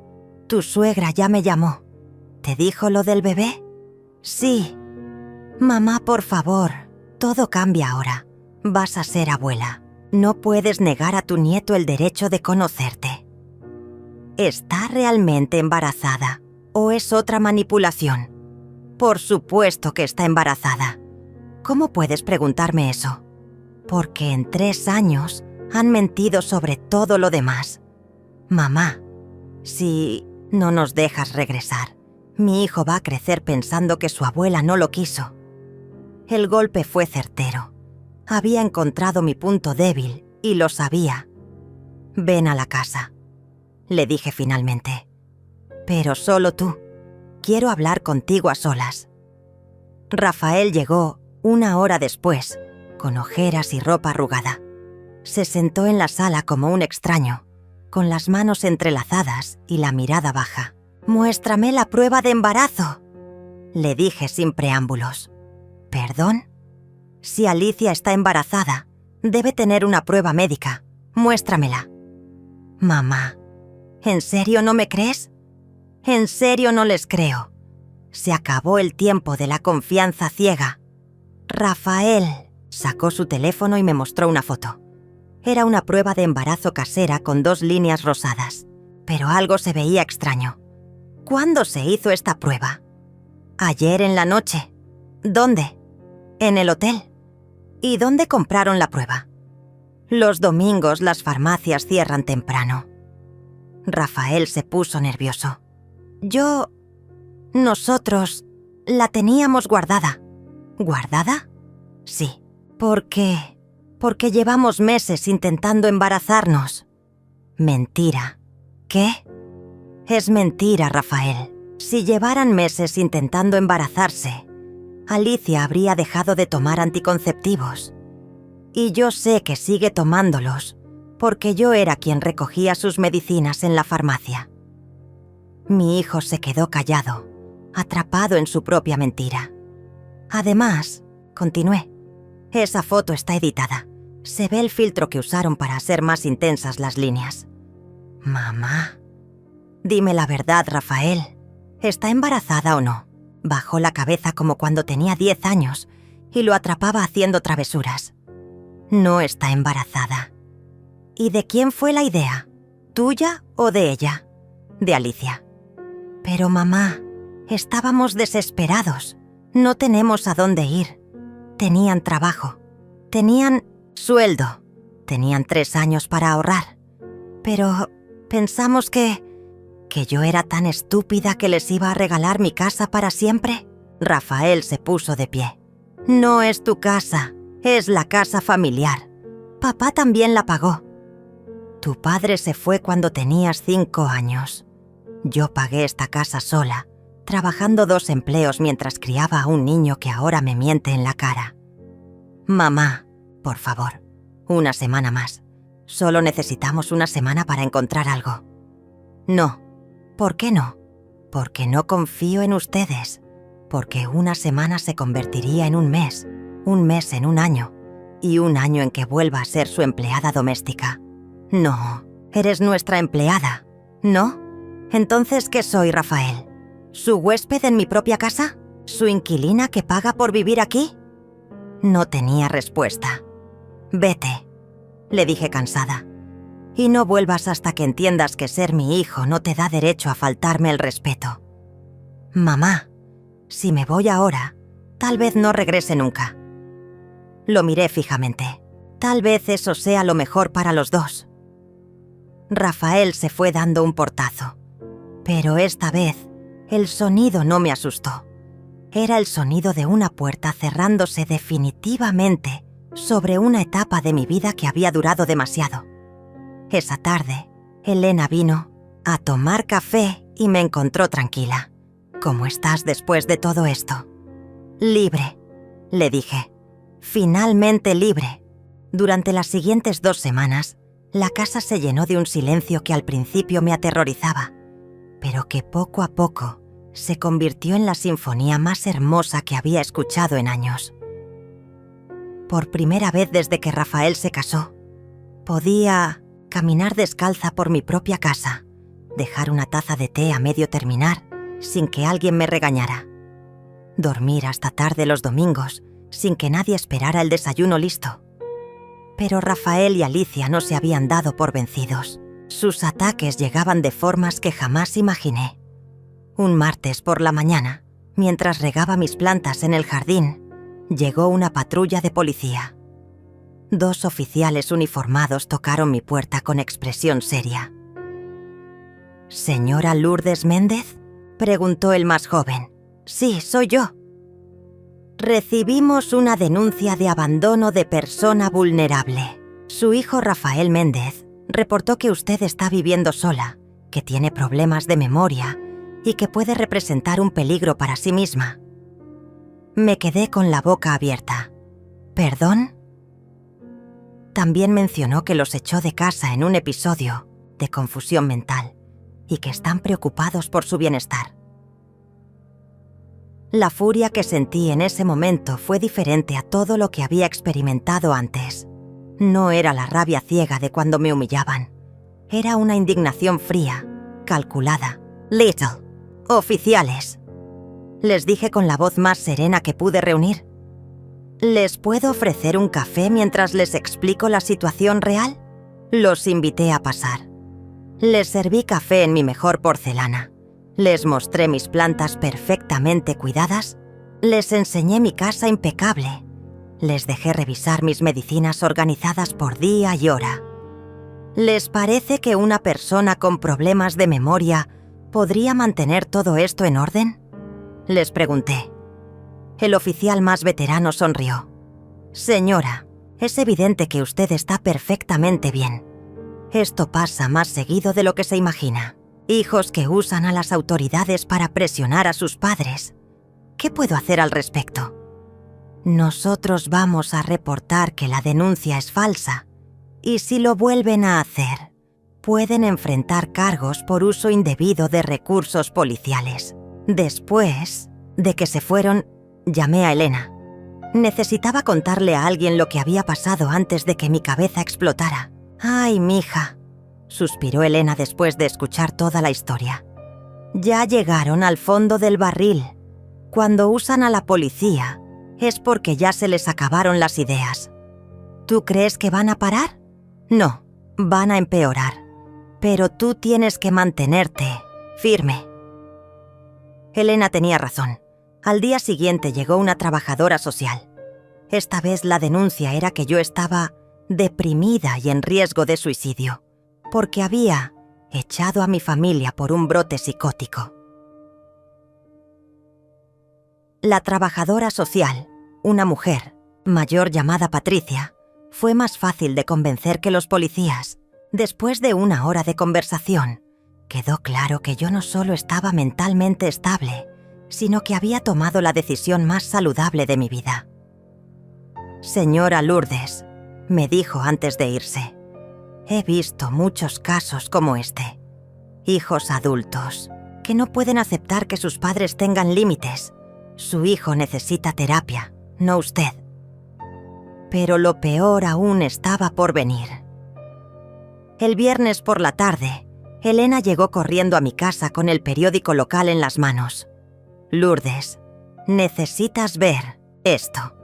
Tu suegra ya me llamó. ¿Te dijo lo del bebé?» «Sí». «Mamá, por favor, todo cambia ahora. Vas a ser abuela. No puedes negar a tu nieto el derecho de conocerte». ¿Está realmente embarazada o es otra manipulación? Por supuesto que está embarazada. ¿Cómo puedes preguntarme eso? Porque en 3 años han mentido sobre todo lo demás. Mamá, si no nos dejas regresar, mi hijo va a crecer pensando que su abuela no lo quiso. El golpe fue certero. Había encontrado mi punto débil y lo sabía. «Ven a la casa», le dije finalmente. «Pero solo tú. Quiero hablar contigo a solas». Rafael llegó 1 hora después, con ojeras y ropa arrugada. Se sentó en la sala como un extraño, con las manos entrelazadas y la mirada baja. «Muéstrame la prueba de embarazo», le dije sin preámbulos. ¿Perdón? Si Alicia está embarazada, debe tener una prueba médica. Muéstramela. Mamá, ¿en serio no me crees? ¿En serio no les creo? Se acabó el tiempo de la confianza ciega. Rafael sacó su teléfono y me mostró una foto. Era una prueba de embarazo casera con 2 líneas rosadas, pero algo se veía extraño. ¿Cuándo se hizo esta prueba? Ayer en la noche. ¿Dónde? En el hotel. ¿Y dónde compraron la prueba? Los domingos las farmacias cierran temprano. Rafael se puso nervioso. Nosotros la teníamos guardada. ¿Guardada? Sí, porque llevamos meses intentando embarazarnos. Mentira. ¿Qué? Es mentira, Rafael. Si llevaran meses intentando embarazarse, Alicia habría dejado de tomar anticonceptivos. Y yo sé que sigue tomándolos, porque yo era quien recogía sus medicinas en la farmacia. Mi hijo se quedó callado, atrapado en su propia mentira. Además, continué, esa foto está editada. Se ve el filtro que usaron para hacer más intensas las líneas. Mamá, dime la verdad, Rafael. ¿Está embarazada o no? Bajó la cabeza como cuando tenía 10 años y lo atrapaba haciendo travesuras. No está embarazada. ¿Y de quién fue la idea? ¿Tuya o de ella? De Alicia. Pero mamá, estábamos desesperados. No tenemos a dónde ir. Tenían trabajo. Tenían sueldo. Tenían 3 años para ahorrar. Pero pensamos que yo era tan estúpida que les iba a regalar mi casa para siempre. Rafael se puso de pie. No es tu casa, es la casa familiar. Papá también la pagó. Tu padre se fue cuando tenías 5 años. Yo pagué esta casa sola, trabajando 2 empleos mientras criaba a un niño que ahora me miente en la cara. Mamá, por favor, una semana más. Solo necesitamos una semana para encontrar algo. No. ¿Por qué no? Porque no confío en ustedes. Porque una semana se convertiría en un mes en un año, y un año en que vuelva a ser su empleada doméstica. No, eres nuestra empleada, ¿no? Entonces, ¿qué soy, Rafael? ¿Su huésped en mi propia casa? ¿Su inquilina que paga por vivir aquí? No tenía respuesta. Vete, le dije cansada. Y no vuelvas hasta que entiendas que ser mi hijo no te da derecho a faltarme el respeto. Mamá, si me voy ahora, tal vez no regrese nunca. Lo miré fijamente. Tal vez eso sea lo mejor para los dos. Rafael se fue dando un portazo. Pero esta vez, el sonido no me asustó. Era el sonido de una puerta cerrándose definitivamente sobre una etapa de mi vida que había durado demasiado. Esa tarde, Elena vino a tomar café y me encontró tranquila. ¿Cómo estás después de todo esto? Libre, le dije. Finalmente libre. Durante las siguientes 2 semanas, la casa se llenó de un silencio que al principio me aterrorizaba, pero que poco a poco se convirtió en la sinfonía más hermosa que había escuchado en años. Por primera vez desde que Rafael se casó, podía caminar descalza por mi propia casa, dejar una taza de té a medio terminar sin que alguien me regañara, dormir hasta tarde los domingos sin que nadie esperara el desayuno listo. Pero Rafael y Alicia no se habían dado por vencidos. Sus ataques llegaban de formas que jamás imaginé. Un martes por la mañana, mientras regaba mis plantas en el jardín, llegó una patrulla de policía. 2 oficiales uniformados tocaron mi puerta con expresión seria. ¿Señora Lourdes Méndez?, preguntó el más joven. Sí, soy yo. Recibimos una denuncia de abandono de persona vulnerable. Su hijo Rafael Méndez reportó que usted está viviendo sola, que tiene problemas de memoria y que puede representar un peligro para sí misma. Me quedé con la boca abierta. ¿Perdón? También mencionó que los echó de casa en un episodio de confusión mental y que están preocupados por su bienestar. La furia que sentí en ese momento fue diferente a todo lo que había experimentado antes. No era la rabia ciega de cuando me humillaban. Era una indignación fría, calculada. «Little, oficiales», les dije con la voz más serena que pude reunir. «¿Les puedo ofrecer un café mientras les explico la situación real?» Los invité a pasar. Les serví café en mi mejor porcelana. Les mostré mis plantas perfectamente cuidadas. Les enseñé mi casa impecable. Les dejé revisar mis medicinas organizadas por día y hora. ¿Les parece que una persona con problemas de memoria podría mantener todo esto en orden?, les pregunté. El oficial más veterano sonrió. «Señora, es evidente que usted está perfectamente bien. Esto pasa más seguido de lo que se imagina. Hijos que usan a las autoridades para presionar a sus padres. ¿Qué puedo hacer al respecto? Nosotros vamos a reportar que la denuncia es falsa, y si lo vuelven a hacer, pueden enfrentar cargos por uso indebido de recursos policiales». Después de que se fueron, llamé a Elena. Necesitaba contarle a alguien lo que había pasado antes de que mi cabeza explotara. «Ay, mija», suspiró Elena después de escuchar toda la historia. «Ya llegaron al fondo del barril. Cuando usan a la policía, es porque ya se les acabaron las ideas. ¿Tú crees que van a parar? No, van a empeorar. Pero tú tienes que mantenerte firme». Elena tenía razón. Al día siguiente llegó una trabajadora social. Esta vez la denuncia era que yo estaba deprimida y en riesgo de suicidio, porque había echado a mi familia por un brote psicótico. La trabajadora social, una mujer mayor llamada Patricia, fue más fácil de convencer que los policías. Después de una hora de conversación, quedó claro que yo no solo estaba mentalmente estable, sino que había tomado la decisión más saludable de mi vida. «Señora Lourdes», me dijo antes de irse, «he visto muchos casos como este. Hijos adultos que no pueden aceptar que sus padres tengan límites. Su hijo necesita terapia, no usted. Pero lo peor aún estaba por venir». El viernes por la tarde, Elena llegó corriendo a mi casa con el periódico local en las manos. «Lourdes, necesitas ver esto».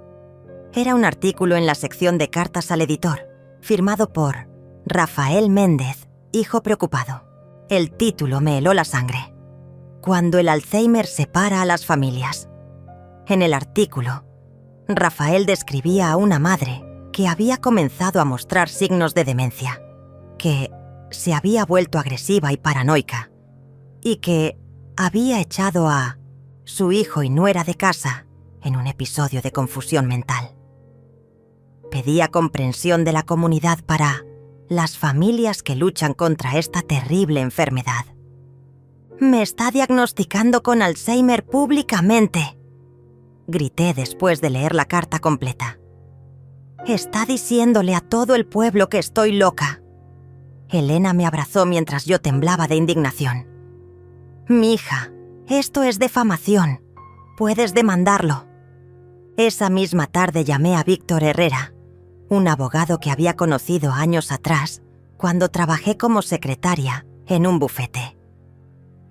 Era un artículo en la sección de cartas al editor, firmado por Rafael Méndez, hijo preocupado. El título me heló la sangre. «Cuando el Alzheimer separa a las familias». En el artículo, Rafael describía a una madre que había comenzado a mostrar signos de demencia, que se había vuelto agresiva y paranoica, y que había echado a su hijo y nuera de casa en un episodio de confusión mental. Pedía comprensión de la comunidad para las familias que luchan contra esta terrible enfermedad. «Me está diagnosticando con Alzheimer públicamente», grité después de leer la carta completa. «Está diciéndole a todo el pueblo que estoy loca». Elena me abrazó mientras yo temblaba de indignación. «Mija, esto es defamación. Puedes demandarlo». Esa misma tarde llamé a Víctor Herrera, un abogado que había conocido años atrás cuando trabajé como secretaria en un bufete.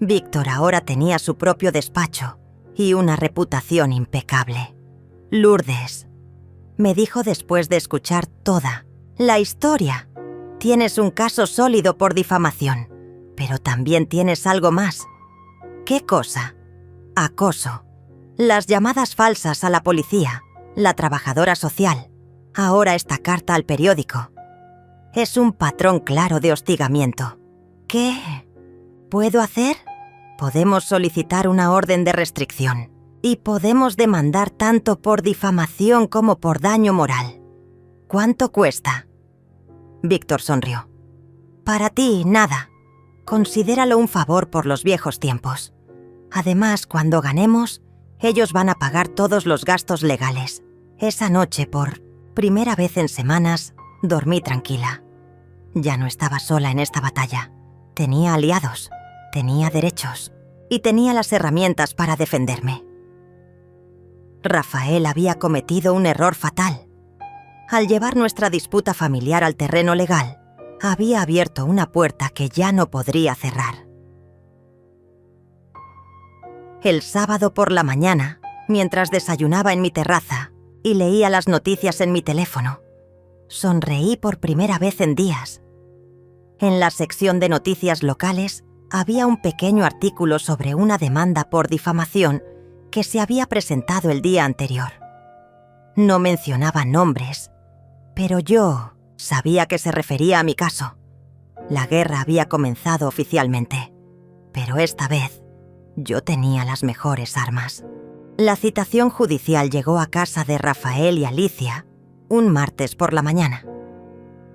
Víctor ahora tenía su propio despacho y una reputación impecable. «Lourdes», me dijo después de escuchar toda la historia, «tienes un caso sólido por difamación, pero también tienes algo más». «¿Qué cosa?» «Acoso. Las llamadas falsas a la policía, la trabajadora social, ahora esta carta al periódico. Es un patrón claro de hostigamiento. ¿Qué puedo hacer? Podemos solicitar una orden de restricción y podemos demandar tanto por difamación como por daño moral. ¿Cuánto cuesta?» Víctor sonrió. «Para ti, nada. Considéralo un favor por los viejos tiempos. Además, cuando ganemos, ellos van a pagar todos los gastos legales. Esa noche, por primera vez en semanas, dormí tranquila. Ya no estaba sola en esta batalla. Tenía aliados, tenía derechos y tenía las herramientas para defenderme. Rafael había cometido un error fatal. Al llevar nuestra disputa familiar al terreno legal, había abierto una puerta que ya no podría cerrar. El sábado por la mañana, mientras desayunaba en mi terraza y leía las noticias en mi teléfono, sonreí por primera vez en días. En la sección de noticias locales había un pequeño artículo sobre una demanda por difamación que se había presentado el día anterior. No mencionaba nombres, pero yo sabía que se refería a mi caso. La guerra había comenzado oficialmente, pero esta vez yo tenía las mejores armas. La citación judicial llegó a casa de Rafael y Alicia un martes por la mañana.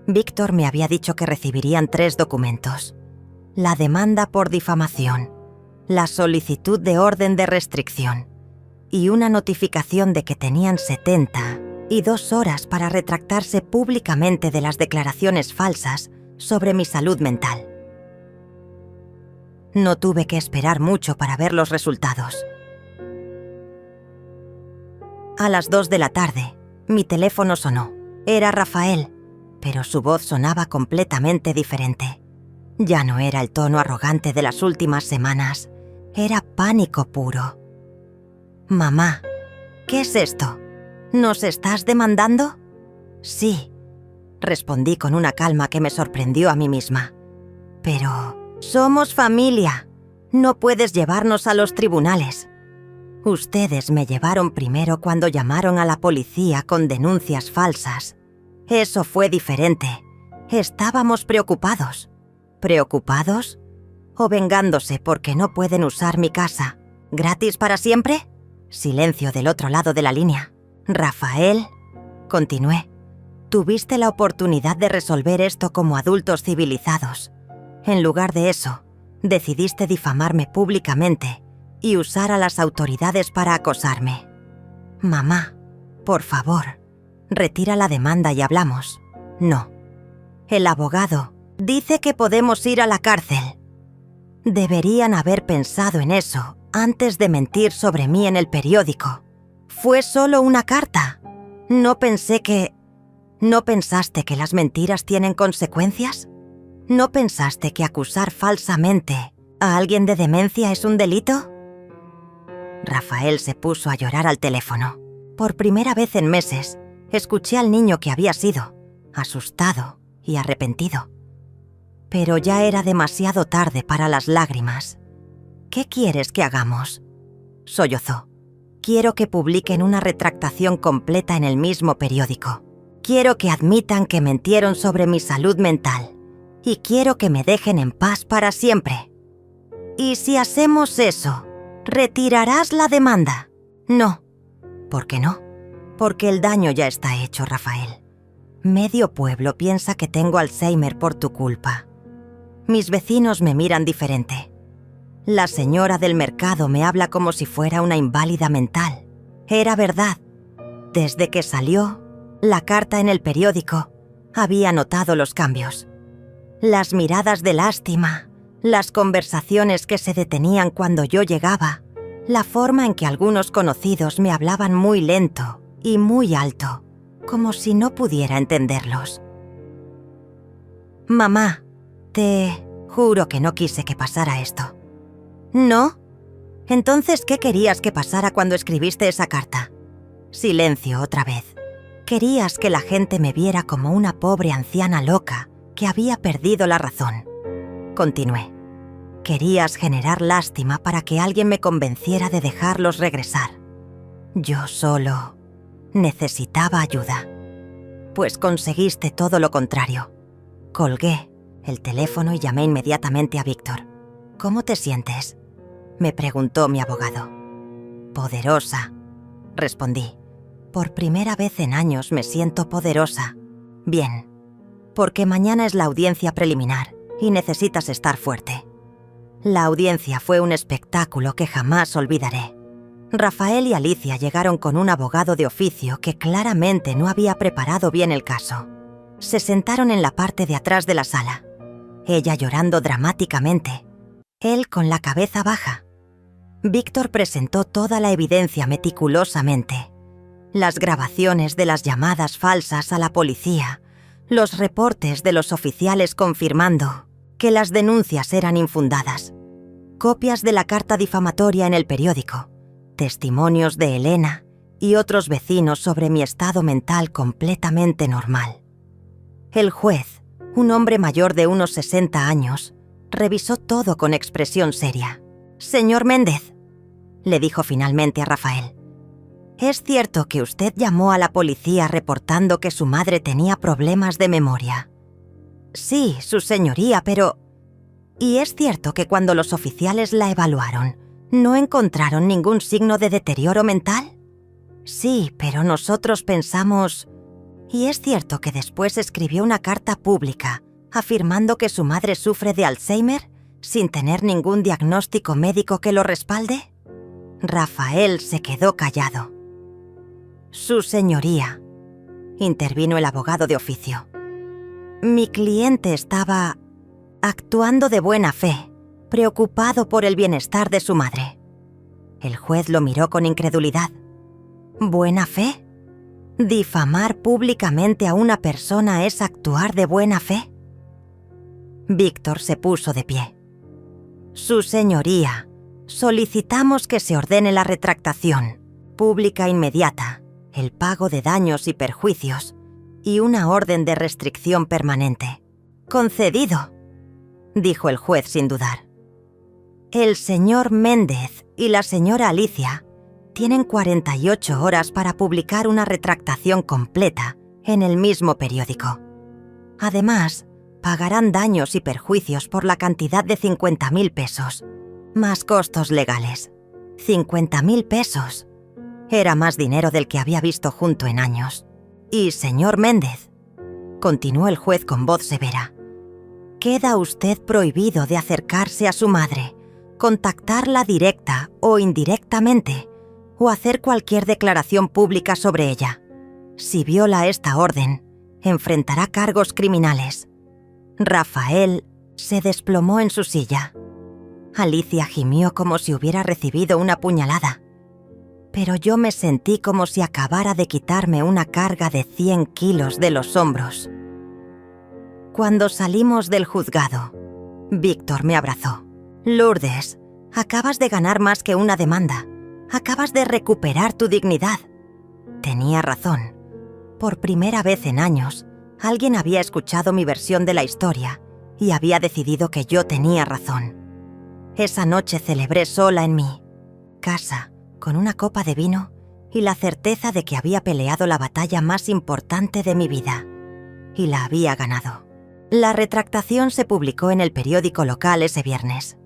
Víctor me había dicho que recibirían 3 documentos: la demanda por difamación, la solicitud de orden de restricción y una notificación de que tenían 72 horas para retractarse públicamente de las declaraciones falsas sobre mi salud mental. No tuve que esperar mucho para ver los resultados. A las 2 de la tarde, mi teléfono sonó. Era Rafael, pero su voz sonaba completamente diferente. Ya no era el tono arrogante de las últimas semanas, era pánico puro. «Mamá, ¿qué es esto? ¿Nos estás demandando?» «Sí», respondí con una calma que me sorprendió a mí misma. «Pero somos familia. No puedes llevarnos a los tribunales. Ustedes me llevaron primero cuando llamaron a la policía con denuncias falsas. Eso fue diferente. Estábamos preocupados». ¿Preocupados? ¿O vengándose porque no pueden usar mi casa? ¿Gratis para siempre? Silencio del otro lado de la línea. «Rafael», continué, «tuviste la oportunidad de resolver esto como adultos civilizados. En lugar de eso, decidiste difamarme públicamente y usar a las autoridades para acosarme. Mamá, por favor, retira la demanda y hablamos». «No. El abogado dice que podemos ir a la cárcel». Deberían haber pensado en eso antes de mentir sobre mí en el periódico. Fue solo una carta. ¿No pensaste que las mentiras tienen consecuencias? ¿No pensaste que acusar falsamente a alguien de demencia es un delito? Rafael se puso a llorar al teléfono. Por primera vez en meses, escuché al niño que había sido, asustado y arrepentido. Pero ya era demasiado tarde para las lágrimas. «¿Qué quieres que hagamos?», sollozó. «Quiero que publiquen una retractación completa en el mismo periódico. Quiero que admitan que mentieron sobre mi salud mental. Y quiero que me dejen en paz para siempre». «¿Y si hacemos eso, retirarás la demanda?» «No». «¿Por qué no?» «Porque el daño ya está hecho, Rafael. Medio pueblo piensa que tengo Alzheimer por tu culpa. Mis vecinos me miran diferente. La señora del mercado me habla como si fuera una inválida mental. Era verdad. Desde que salió la carta en el periódico, había notado los cambios. Las miradas de lástima, las conversaciones que se detenían cuando yo llegaba, la forma en que algunos conocidos me hablaban muy lento y muy alto, como si no pudiera entenderlos. «Mamá, te juro que no quise que pasara esto». «¿No? Entonces, ¿qué querías que pasara cuando escribiste esa carta?» Silencio otra vez. «Querías que la gente me viera como una pobre anciana loca que había perdido la razón». Continué. «Querías generar lástima para que alguien me convenciera de dejarlos regresar. Yo solo necesitaba ayuda. Pues conseguiste todo lo contrario». Colgué el teléfono y llamé inmediatamente a Víctor. «¿Cómo te sientes?», me preguntó mi abogado. «Poderosa», respondí. «Por primera vez en años me siento poderosa. Bien, porque mañana es la audiencia preliminar y necesitas estar fuerte». La audiencia fue un espectáculo que jamás olvidaré. Rafael y Alicia llegaron con un abogado de oficio que claramente no había preparado bien el caso. Se sentaron en la parte de atrás de la sala, ella llorando dramáticamente, él con la cabeza baja. Víctor presentó toda la evidencia meticulosamente. Las grabaciones de las llamadas falsas a la policía, los reportes de los oficiales confirmando que las denuncias eran infundadas, copias de la carta difamatoria en el periódico, testimonios de Elena y otros vecinos sobre mi estado mental completamente normal. El juez, un hombre mayor de unos 60 años, revisó todo con expresión seria. «Señor Méndez», le dijo finalmente a Rafael, «¿es cierto que usted llamó a la policía reportando que su madre tenía problemas de memoria?» «Sí, su señoría, pero...» «¿Y es cierto que cuando los oficiales la evaluaron, no encontraron ningún signo de deterioro mental?» «Sí, pero nosotros pensamos...» «¿Y es cierto que después escribió una carta pública afirmando que su madre sufre de Alzheimer sin tener ningún diagnóstico médico que lo respalde?» Rafael se quedó callado. «Su señoría», intervino el abogado de oficio, «mi cliente estaba actuando de buena fe, preocupado por el bienestar de su madre». El juez lo miró con incredulidad. ¿Buena fe? ¿Difamar públicamente a una persona es actuar de buena fe? Víctor se puso de pie. «Su señoría, solicitamos que se ordene la retractación pública inmediata, el pago de daños y perjuicios y una orden de restricción permanente». «Concedido», dijo el juez sin dudar. «El señor Méndez y la señora Alicia tienen 48 horas para publicar una retractación completa en el mismo periódico. Además, pagarán daños y perjuicios por la cantidad de 50.000 pesos, más costos legales. 50.000 pesos. Era más dinero del que había visto junto en años. Y, señor Méndez», continuó el juez con voz severa, «queda usted prohibido de acercarse a su madre, contactarla directa o indirectamente, o hacer cualquier declaración pública sobre ella. Si viola esta orden, enfrentará cargos criminales». Rafael se desplomó en su silla. Alicia gimió como si hubiera recibido una puñalada. Pero yo me sentí como si acabara de quitarme una carga de 100 kilos de los hombros. Cuando salimos del juzgado, Víctor me abrazó. «Lourdes, acabas de ganar más que una demanda. Acabas de recuperar tu dignidad». Tenía razón. Por primera vez en años, alguien había escuchado mi versión de la historia y había decidido que yo tenía razón. Esa noche celebré sola en mi casa, con una copa de vino y la certeza de que había peleado la batalla más importante de mi vida. Y la había ganado. La retractación se publicó en el periódico local ese viernes.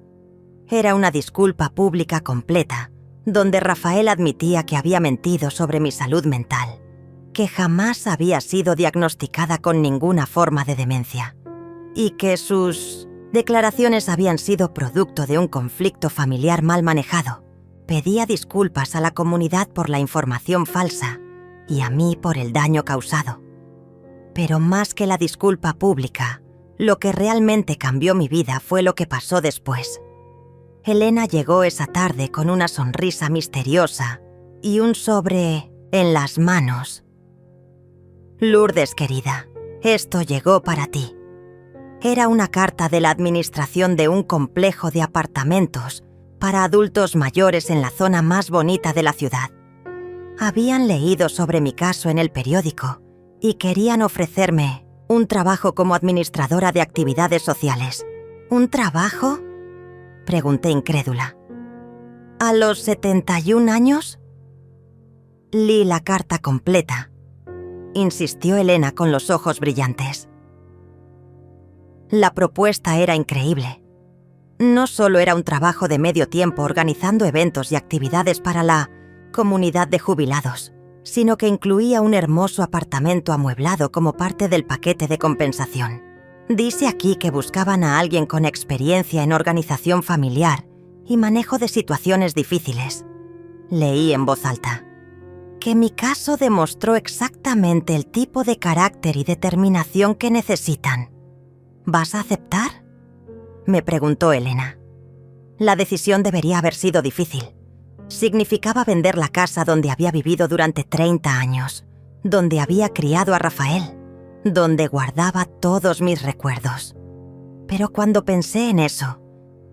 Era una disculpa pública completa, donde Rafael admitía que había mentido sobre mi salud mental, que jamás había sido diagnosticada con ninguna forma de demencia, y que sus declaraciones habían sido producto de un conflicto familiar mal manejado. Pedía disculpas a la comunidad por la información falsa y a mí por el daño causado. Pero más que la disculpa pública, lo que realmente cambió mi vida fue lo que pasó después. Elena llegó esa tarde con una sonrisa misteriosa y un sobre en las manos. «Lourdes, querida, esto llegó para ti». Era una carta de la administración de un complejo de apartamentos para adultos mayores en la zona más bonita de la ciudad. Habían leído sobre mi caso en el periódico y querían ofrecerme un trabajo como administradora de actividades sociales. ¿Un trabajo?, pregunté incrédula. ¿A los 71 años? Leí la carta completa, insistió Elena con los ojos brillantes. La propuesta era increíble. No solo era un trabajo de medio tiempo organizando eventos y actividades para la comunidad de jubilados, sino que incluía un hermoso apartamento amueblado como parte del paquete de compensación. Dice aquí que buscaban a alguien con experiencia en organización familiar y manejo de situaciones difíciles. Leí en voz alta. Que mi caso demostró exactamente el tipo de carácter y determinación que necesitan. ¿Vas a aceptar?, me preguntó Elena. La decisión debería haber sido difícil. Significaba vender la casa donde había vivido durante 30 años, donde había criado a Rafael, donde guardaba todos mis recuerdos. Pero cuando pensé en eso,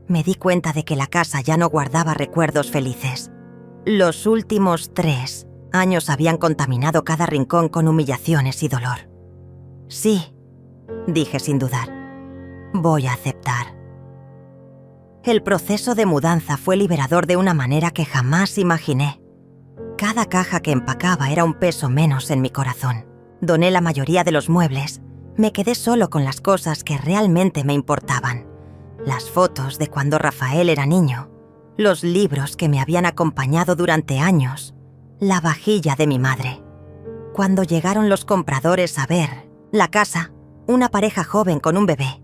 me di cuenta de que la casa ya no guardaba recuerdos felices. Los últimos 3 años habían contaminado cada rincón con humillaciones y dolor. Sí, dije sin dudar. Voy a aceptar. El proceso de mudanza fue liberador de una manera que jamás imaginé. Cada caja que empacaba era un peso menos en mi corazón. Doné la mayoría de los muebles. Me quedé solo con las cosas que realmente me importaban. Las fotos de cuando Rafael era niño, los libros que me habían acompañado durante años, la vajilla de mi madre. Cuando llegaron los compradores a ver la casa, una pareja joven con un bebé,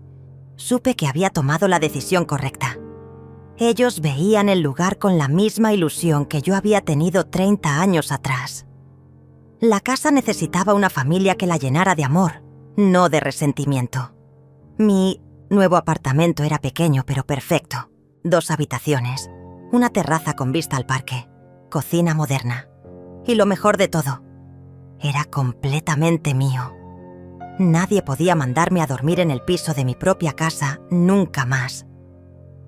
supe que había tomado la decisión correcta. Ellos veían el lugar con la misma ilusión que yo había tenido 30 años atrás. La casa necesitaba una familia que la llenara de amor, no de resentimiento. Mi nuevo apartamento era pequeño pero perfecto. 2 habitaciones, una terraza con vista al parque, cocina moderna. Y lo mejor de todo, era completamente mío. Nadie podía mandarme a dormir en el piso de mi propia casa nunca más.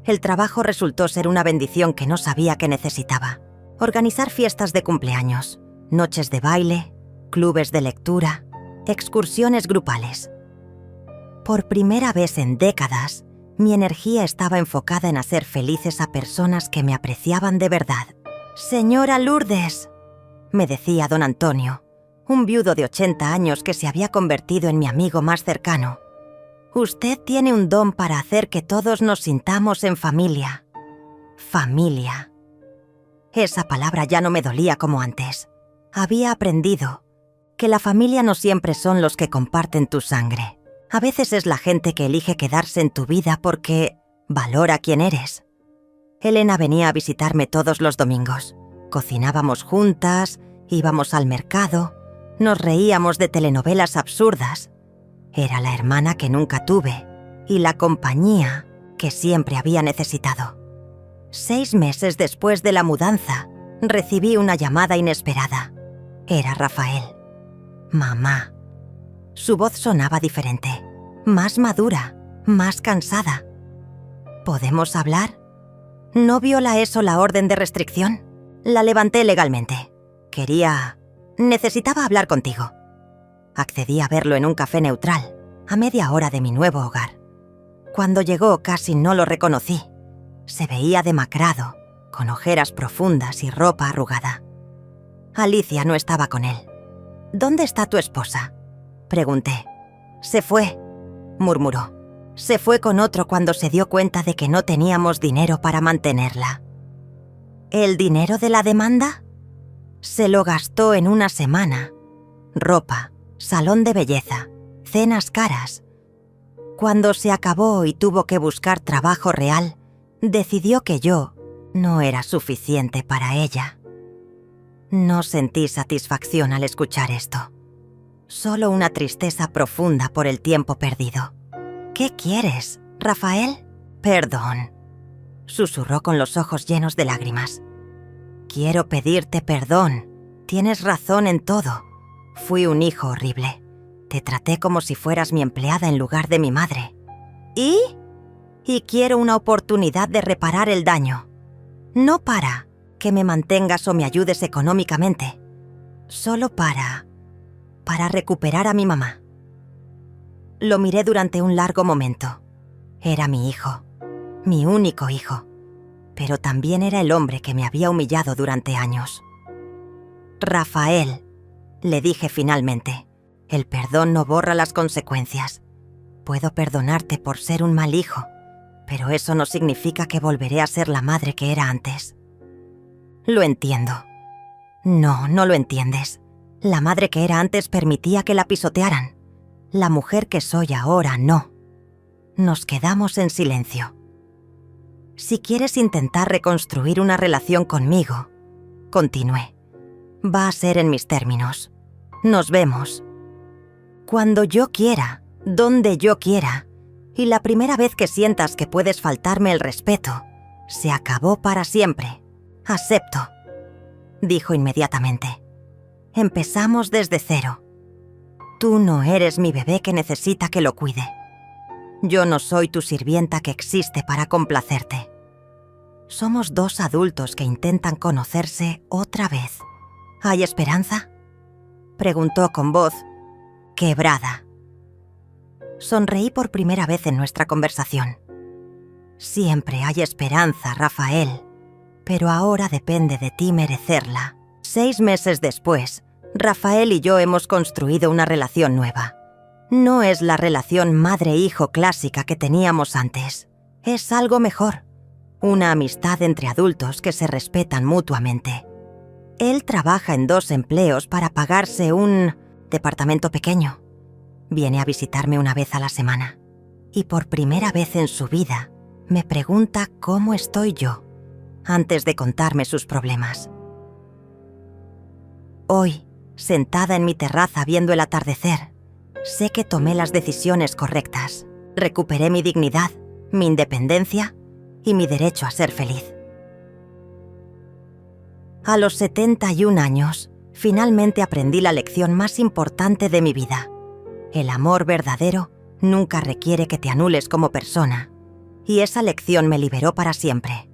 El trabajo resultó ser una bendición que no sabía que necesitaba. Organizar fiestas de cumpleaños, noches de baile, clubes de lectura, excursiones grupales. Por primera vez en décadas, mi energía estaba enfocada en hacer felices a personas que me apreciaban de verdad. «Señora Lourdes», me decía don Antonio, un viudo de 80 años que se había convertido en mi amigo más cercano. «Usted tiene un don para hacer que todos nos sintamos en familia». Familia. Esa palabra ya no me dolía como antes. Había aprendido que la familia no siempre son los que comparten tu sangre. A veces es la gente que elige quedarse en tu vida porque valora quién eres. Elena venía a visitarme todos los domingos. Cocinábamos juntas, íbamos al mercado, nos reíamos de telenovelas absurdas. Era la hermana que nunca tuve y la compañía que siempre había necesitado. 6 meses después de la mudanza, recibí una llamada inesperada. Era Rafael. Mamá. Su voz sonaba diferente, más madura, más cansada. ¿Podemos hablar? ¿No viola eso la orden de restricción? La levanté legalmente. Necesitaba hablar contigo. Accedí a verlo en un café neutral, a media hora de mi nuevo hogar. Cuando llegó casi no lo reconocí. Se veía demacrado, con ojeras profundas y ropa arrugada. Alicia no estaba con él. «¿Dónde está tu esposa?», pregunté. «Se fue», murmuró. «Se fue con otro cuando se dio cuenta de que no teníamos dinero para mantenerla». «¿El dinero de la demanda?». «Se lo gastó en una semana. Ropa, salón de belleza, cenas caras. Cuando se acabó y tuvo que buscar trabajo real, decidió que yo no era suficiente para ella». No sentí satisfacción al escuchar esto. Solo una tristeza profunda por el tiempo perdido. «¿Qué quieres, Rafael?». «Perdón», susurró con los ojos llenos de lágrimas. «Quiero pedirte perdón. Tienes razón en todo. Fui un hijo horrible. Te traté como si fueras mi empleada en lugar de mi madre. ¿Y? Y quiero una oportunidad de reparar el daño. No para que me mantengas o me ayudes económicamente. Solo para recuperar a mi mamá». Lo miré durante un largo momento. Era mi hijo, mi único hijo, pero también era el hombre que me había humillado durante años. «Rafael», le dije finalmente, «el perdón no borra las consecuencias. Puedo perdonarte por ser un mal hijo, pero eso no significa que volveré a ser la madre que era antes». «Lo entiendo». «No, no lo entiendes. La madre que era antes permitía que la pisotearan. La mujer que soy ahora no». Nos quedamos en silencio. «Si quieres intentar reconstruir una relación conmigo», continué, «va a ser en mis términos. Nos vemos cuando yo quiera, donde yo quiera, y la primera vez que sientas que puedes faltarme el respeto, Se acabó para siempre. Acepto, dijo inmediatamente. Empezamos desde cero. Tú no eres mi bebé que necesita que lo cuide. Yo no soy tu sirvienta que existe para complacerte. Somos dos adultos que intentan conocerse otra vez. ¿Hay esperanza?, preguntó con voz quebrada. Sonreí por primera vez en nuestra conversación. Siempre hay esperanza, Rafael, pero ahora depende de ti merecerla. 6 meses después, Rafael y yo hemos construido una relación nueva. No es la relación madre-hijo clásica que teníamos antes. Es algo mejor. Una amistad entre adultos que se respetan mutuamente. Él trabaja en 2 empleos para pagarse un departamento pequeño. Viene a visitarme una vez a la semana. Y por primera vez en su vida, me pregunta cómo estoy yo, antes de contarme sus problemas. Hoy, sentada en mi terraza viendo el atardecer, sé que tomé las decisiones correctas. Recuperé mi dignidad, mi independencia y mi derecho a ser feliz. A los 71 años, finalmente aprendí la lección más importante de mi vida. El amor verdadero nunca requiere que te anules como persona, y esa lección me liberó para siempre.